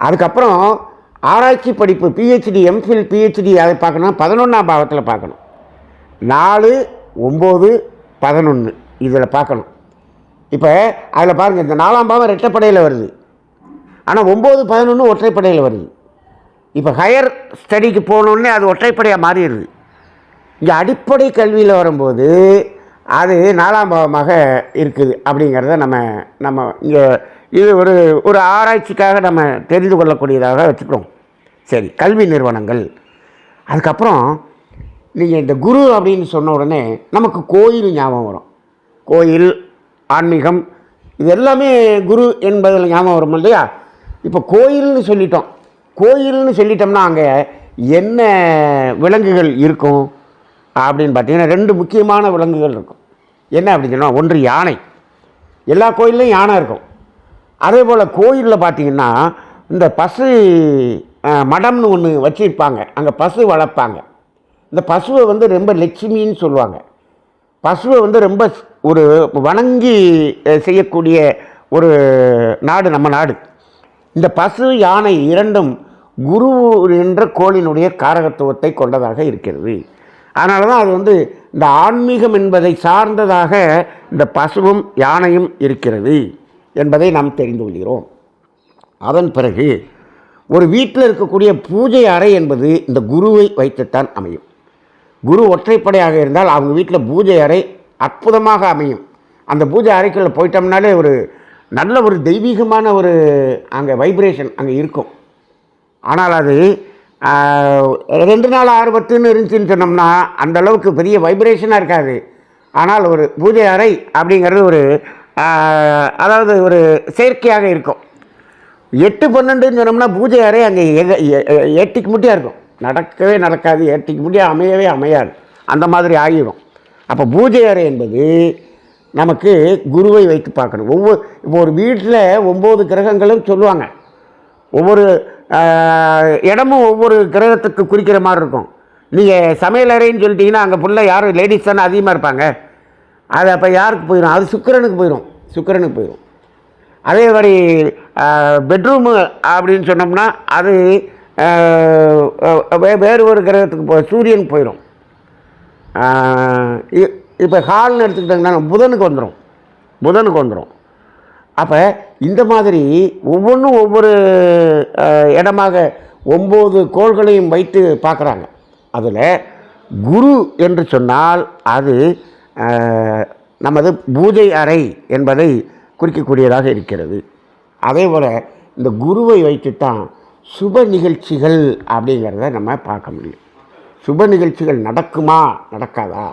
அதுக்கப்புறம் ஆராய்ச்சி படிப்பு பிஹெச்டி, எம்ஃபில், பிஹெச்டி அதை பார்க்கணும் 11ஆம் பாவத்தில் பார்க்கணும். 4, 9, 11 இதில் பார்க்கணும். இப்போ அதில் பாருங்கள், இந்த 4ஆம் பாவம் ரெட்டைப்படையில் வருது, ஆனால் 9, 11 ஒற்றைப்படையில் வருது. இப்போ ஹையர் ஸ்டடிக்கு போகணுன்னே அது ஒற்றைப்படையாக மாறிடுது. இங்கே அடிப்படை கல்வியில் வரும்போது அது 4ஆம் பாவமாக இருக்குது. அப்படிங்கிறத நம்ம இங்கே இது ஒரு ஆராய்ச்சிக்காக நம்ம தெரிந்து கொள்ளக்கூடியதாக வச்சுக்கிறோம். சரி, கல்வி நிறுவனங்கள். அதுக்கப்புறம் நீங்கள் இந்த குரு அப்படின்னு சொன்ன உடனே நமக்கு கோயில் ஞாபகம் வரும். கோயில், ஆன்மீகம், இது எல்லாமே குரு என்பதில் ஞாபகம் வரும் இல்லையா? இப்போ கோயில்னு சொல்லிட்டோம். கோயில்னு சொல்லிட்டோம்னா அங்கே என்ன விலங்குகள் இருக்கும் அப்படின்னு பார்த்தீங்கன்னா 2 முக்கியமான விலங்குகள் இருக்கும். என்ன அப்படின்னு சொன்னால், ஒன்று யானை. எல்லா கோயில்லையும் யானை இருக்கும். அதே போல் கோயிலில் பார்த்திங்கன்னா இந்த பசு மடம்னு ஒன்று வச்சுருப்பாங்க, அங்கே பசு வளர்ப்பாங்க. இந்த பசுவை ரொம்ப லட்சுமின்னு சொல்லுவாங்க. பசுவை ரொம்ப ஒரு வணங்கி செய்யக்கூடிய ஒரு நாடு நம்ம நாடு. இந்த பசு, யானை இரண்டும் குரு என்ற கோளினுடைய காரகத்துவத்தை கொண்டதாக இருக்கிறது. அதனால தான் அது இந்த ஆன்மீகம் என்பதை சார்ந்ததாக இந்த பசுவும் யானையும் இருக்கிறது என்பதை நாம் தெரிந்து கொள்கிறோம். அதன் பிறகு ஒரு வீட்டில் இருக்கக்கூடிய பூஜை அறை என்பது இந்த குருவை வைத்துத்தான் அமையும். குரு ஒற்றைப்படையாக இருந்தால் அவங்க வீட்டில் பூஜை அறை அற்புதமாக அமையும். அந்த பூஜை அறைக்குள்ளே போயிட்டோம்னாலே நல்ல ஒரு தெய்வீகமான அங்கே வைப்ரேஷன் அங்கே இருக்கும். ஆனால் அது 2 நாள் 6 10ன்னு இருந்துச்சுன்னு சொன்னோம்னா அந்தளவுக்கு பெரிய வைப்ரேஷனாக இருக்காது. ஆனால் ஒரு பூஜை அறை அப்படிங்கிறது அதாவது ஒரு செயற்கையாக இருக்கும். 8 12ன்னு சொன்னோம்னா பூஜை அறை அங்கே 8க்கு முட்டியாக இருக்கும். நடக்கவே நடக்காது, ஏற்றிக்க முடியாது, அமையவே அமையாது, அந்த மாதிரி ஆகிடும். அப்போ பூஜை அறை என்பது நமக்கு குருவை வைத்து பார்க்கணும். இப்போ ஒரு வீட்டில் 9 கிரகங்களும் சொல்லுவாங்க. ஒவ்வொரு இடமும் ஒவ்வொரு கிரகத்துக்கு குறிக்கிற மாதிரி இருக்கும். நீங்கள் சமையல் அறைன்னு சொல்லிட்டீங்கன்னா அங்கே ஃபுல்லாக யாரும் லேடிஸ் தானே அதிகமாக இருப்பாங்க. அது அப்போ யாருக்கு போயிடும்? அது சுக்கிரனுக்கு போயிடும். அதே மாதிரி பெட்ரூமு அப்படின்னு சொன்னோம்னா அது வேறு ஒரு கிரகத்துக்கு சூரியனுக்கு போயிடும். இப்போ ஹால்னு எடுத்துக்கிட்டாங்கன்னா புதனுக்கு வந்துடும். அப்போ இந்த மாதிரி ஒவ்வொன்றும் ஒவ்வொரு இடமாக 9 கோள்களையும் வைத்து பார்க்குறாங்க. அதில் குரு என்று சொன்னால் அது நமது பூஜை அறை என்பதை குறிக்கக்கூடியதாக இருக்கிறது. அதே போல் இந்த குருவை வைத்துத்தான் சுப நிகழ்ச்சிகள் அப்படிங்கிறத நம்ம பார்க்க முடியும். சுப நிகழ்ச்சிகள் நடக்குமா நடக்காதா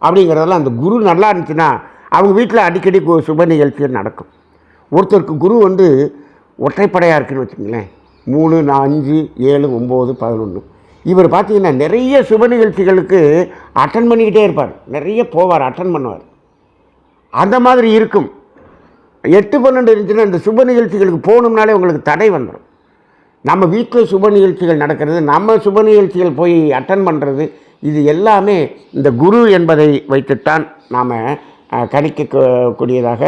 அப்படிங்கிறதெல்லாம் அந்த குரு நல்லா இருந்துச்சுன்னா அவங்க வீட்டில் அடிக்கடி சுப நிகழ்ச்சிகள் நடக்கும். ஒருத்தருக்கு குரு ஒற்றைப்படையாக இருக்குதுன்னு வச்சுக்கோங்களேன், 3, 5, 7, 9, 11. இவர் பார்த்தீங்கன்னா நிறைய சுப நிகழ்ச்சிகளுக்கு அட்டன் பண்ணிக்கிட்டே இருப்பார், நிறைய போவார், அட்டன் பண்ணுவார். அந்த மாதிரி இருக்கும். 8, 12 இருந்துச்சுன்னா இந்த சுப நிகழ்ச்சிகளுக்கு போகணும்னாலே உங்களுக்கு தடை வந்துடும். நம்ம வீட்டில் சுப நிகழ்ச்சிகள் நடக்கிறது, நம்ம சுப நிகழ்ச்சிகள் போய் அட்டன் பண்ணுறது, இது எல்லாமே இந்த குரு என்பதை வைத்துத்தான் நாம் கணிக்கக்கூடியதாக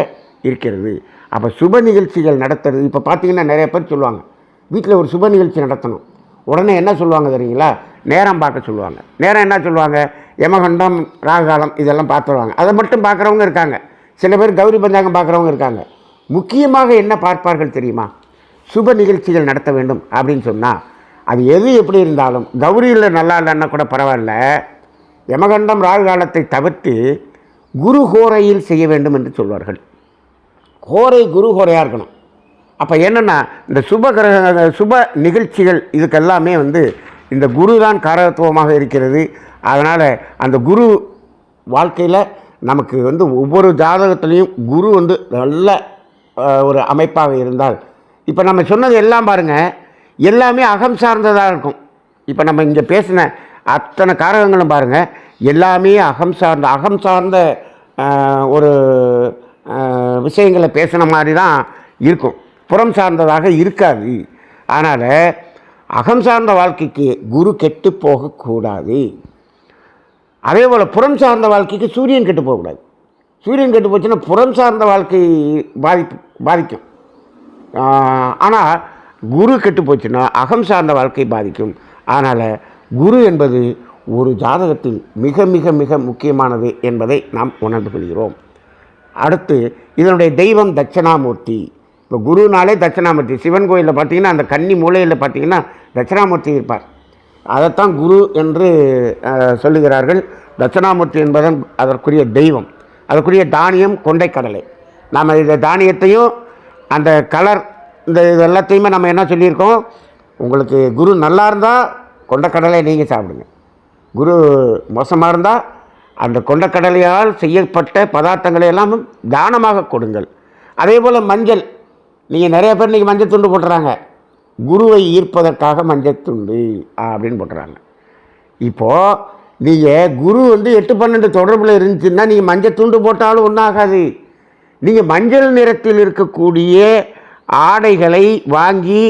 இருக்கிறது. அப்போ சுப நிகழ்ச்சிகள் நடத்துறது, இப்போ பார்த்திங்கன்னா நிறைய பேர் சொல்லுவாங்க வீட்டில் ஒரு சுப நிகழ்ச்சி நடத்தணும், உடனே என்ன சொல்லுவாங்க தெரியுங்களா? நேரம் பார்க்க சொல்லுவாங்க. நேரம் என்ன சொல்லுவாங்க? யமகண்டம், ராகுகாலம் இதெல்லாம் பார்த்துருவாங்க. அதை மட்டும் பார்க்குறவங்க இருக்காங்க. சில பேர் கௌரி பஞ்சாங்கம் பார்க்குறவங்க இருக்காங்க. முக்கியமாக என்ன பார்ப்பார்கள் தெரியுமா? சுப நிகழ்ச்சிகள் நடத்த வேண்டும் அப்படின்னு சொன்னால் அது எது எப்படி இருந்தாலும் கௌரியில் நல்லா இல்லைன்னா கூட பரவாயில்ல, யமகண்டம் ராகு காலத்தை தவிர்த்து குரு ஹோரையில் செய்ய வேண்டும் என்று சொல்வார்கள். ஹோரை குரு ஹோரையாக இருக்கணும். அப்போ என்னென்னா இந்த சுப நிகழ்ச்சிகள் இதுக்கெல்லாமே இந்த குரு தான் காரகத்துவமாக இருக்கிறது. அதனால் அந்த குரு வாழ்க்கையில் நமக்கு ஒவ்வொரு ஜாதகத்துலேயும் குரு நல்ல ஒரு அமைப்பாக இருந்தால், இப்போ நம்ம சொன்னது எல்லாம் பாருங்கள், எல்லாமே அகம் சார்ந்ததாக இருக்கும். இப்போ நம்ம இங்கே பேசின அத்தனை காரகங்களும் பாருங்கள், எல்லாமே அகம் சார்ந்த ஒரு விஷயங்களை பேசின மாதிரி தான் இருக்கும், புறம் சார்ந்ததாக இருக்காது. அதனால் அகம் சார்ந்த வாழ்க்கைக்கு குரு கெட்டு போகக்கூடாது. அதே போல் புறம் சார்ந்த வாழ்க்கைக்கு சூரியன் கெட்டு போகக்கூடாது. சூரியன் கெட்டு போச்சுன்னா புறம் சார்ந்த வாழ்க்கை பாதிக்கும். ஆனால் குரு கெட்டு போச்சுன்னா அகம் சார்ந்த வாழ்க்கை பாதிக்கும். அதனால் குரு என்பது ஒரு ஜாதகத்தில் மிக மிக மிக முக்கியமானது என்பதை நாம் உணர்ந்து கொள்கிறோம். அடுத்து இதனுடைய தெய்வம் தட்சணாமூர்த்தி. இப்போ குருனாலே தட்சணாமூர்த்தி. சிவன் கோயிலில் பார்த்திங்கன்னா அந்த கன்னி மூலையில் பார்த்திங்கன்னா தட்சணாமூர்த்தி இருப்பார். அதைத்தான் குரு என்று சொல்லுகிறார்கள். தட்சணாமூர்த்தி என்பதன் அதற்குரிய தெய்வம். அதற்குரிய தானியம் கொண்டைக்கடலை. நாம் இந்த தானியத்தையும் அந்த கலர் இந்த இது எல்லாத்தையுமே நம்ம என்ன சொல்லியிருக்கோம்? உங்களுக்கு குரு நல்லா இருந்தால் கொண்டைக்கடலை நீங்கள் சாப்பிடுங்க, குரு மோசமாக இருந்தால் அந்த கொண்டைக்கடலையால் செய்யப்பட்ட பதார்த்தங்களை எல்லாம் தானமாக கொடுங்கள். அதே போல் மஞ்சள், நீங்கள் நிறைய பேர் இன்றைக்கி மஞ்சள் துண்டு போட்டுறாங்க, குருவை ஈர்ப்பதற்காக மஞ்சள் துண்டு அப்படின்னு போட்டுறாங்க. இப்போது நீங்கள் குரு 8, 12 தொடர்பில் இருந்துச்சுன்னா நீங்கள் மஞ்சள் துண்டு போட்டாலும் ஒன்றாகாது. நீங்கள் மஞ்சள் நிறத்தில் இருக்கக்கூடிய ஆடைகளை வாங்கி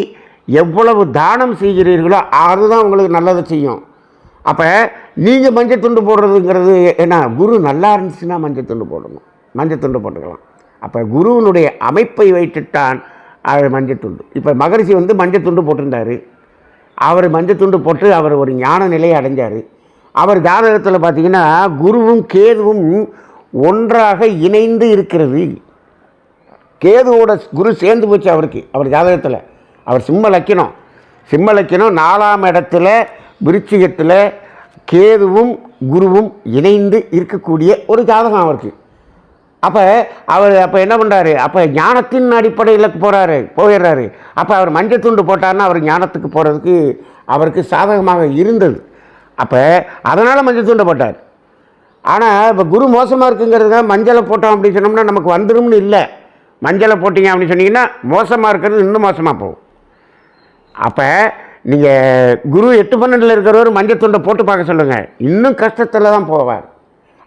எவ்வளவு தானம் செய்கிறீர்களோ அதுதான் உங்களுக்கு நல்லதை செய்யும். அப்போ நீங்கள் மஞ்சள் துண்டு போடுறதுங்கிறது என்ன? குரு நல்லா இருந்துச்சுன்னா மஞ்சள் துண்டு போடணும், மஞ்சள் துண்டு போட்டுக்கலாம். அப்போ குருவினுடைய அமைப்பை வைத்துட்டான் அது மஞ்சள் துண்டு. இப்போ மகரிஷி மஞ்சள் துண்டு போட்டிருந்தார். அவர் மஞ்சள் துண்டு போட்டு அவர் ஒரு ஞான நிலையை அடைஞ்சார். அவர் ஜாதகத்தில் பார்த்திங்கன்னா குருவும் கேதுவும் ஒன்றாக இணைந்து இருக்கிறது. கேதுவோட குரு சேர்ந்து போச்சு அவருக்கு. அவர் ஜாதகத்தில் அவர் சிம்ம லக்கினம் 4ஆம் இடத்துல விருச்சிகத்தில் கேதுவும் குருவும் இணைந்து இருக்கக்கூடிய ஒரு ஜாதகம் அவருக்கு. அப்போ என்ன பண்ணுறாரு? அப்போ ஞானத்தின் அடிப்படையில் போயிடுறாரு. அப்போ அவர் மஞ்சள் துண்டு போட்டார்னா அவர் ஞானத்துக்கு போகிறதுக்கு அவருக்கு சாதகமாக இருந்தது. அப்போ அதனால் மஞ்சள் துண்டை போட்டார். ஆனால் இப்போ குரு மோசமாக இருக்குங்கிறதுக்காக மஞ்சளை போட்டோம் அப்படின்னு சொன்னோம்னா நமக்கு வந்துடும்னு இல்லை. மஞ்சளை போட்டிங்க அப்படின்னு சொன்னீங்கன்னா மோசமாக இருக்கிறது இன்னும் மோசமாக போகும். அப்போ நீங்கள் குரு 8 12 இருக்கிறவர் மஞ்சள் துண்டை போட்டு பார்க்க சொல்லுங்கள், இன்னும் கஷ்டத்தில் தான் போவார்.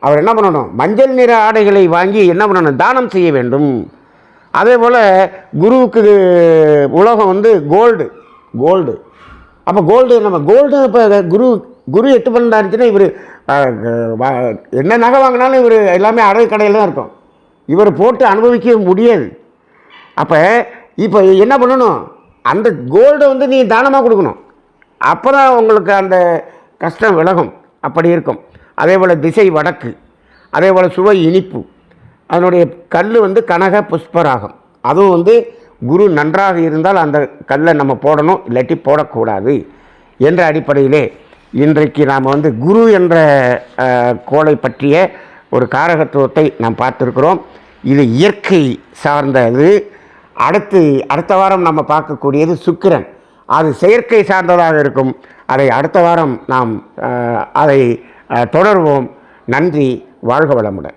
அவர் என்ன பண்ணணும், மஞ்சள் நிற ஆடைகளை வாங்கி என்ன பண்ணணும், தானம் செய்ய வேண்டும். அதே போல் குருவுக்கு உலோகம் வந்து கோல்டு. அப்போ கோல்டு இப்போ குரு 8 12 இருந்துச்சுன்னா இவர் என்ன நகை வாங்கினாலும் இவர் எல்லாமே அடகு கடையில் தான் இருக்கும், இவர் போட்டு அனுபவிக்க முடியாது. அப்போ இப்போ என்ன பண்ணணும், அந்த கோல்டை வந்து நீ தானமாக கொடுக்கணும், அப்போ தான் உங்களுக்கு அந்த கஷ்டம் விலகும். அப்படி இருக்கும். அதே போல் திசை வடக்கு, அதே போல் சுவை இனிப்பு, அதனுடைய கல் வந்து கனக புஷ்பராகம். அதுவும் வந்து குரு நன்றாக இருந்தால் அந்த கல்லை நம்ம போடணும், இல்லாட்டி போடக்கூடாது என்ற அடிப்படையிலே இன்றைக்கு நாம் வந்து குரு என்ற கோளை பற்றிய ஒரு காரகத்துவத்தை நாம் பார்த்துருக்கிறோம். இது இயற்கை சார்ந்தது. அடுத்த வாரம் நம்ம பார்க்கக்கூடியது சுக்கிரன். அது செயற்கை சார்ந்ததாக இருக்கும். அதை அடுத்த வாரம் நாம் அதை தொடர்வோம். நன்றி. வாழ்க வளமுடன்.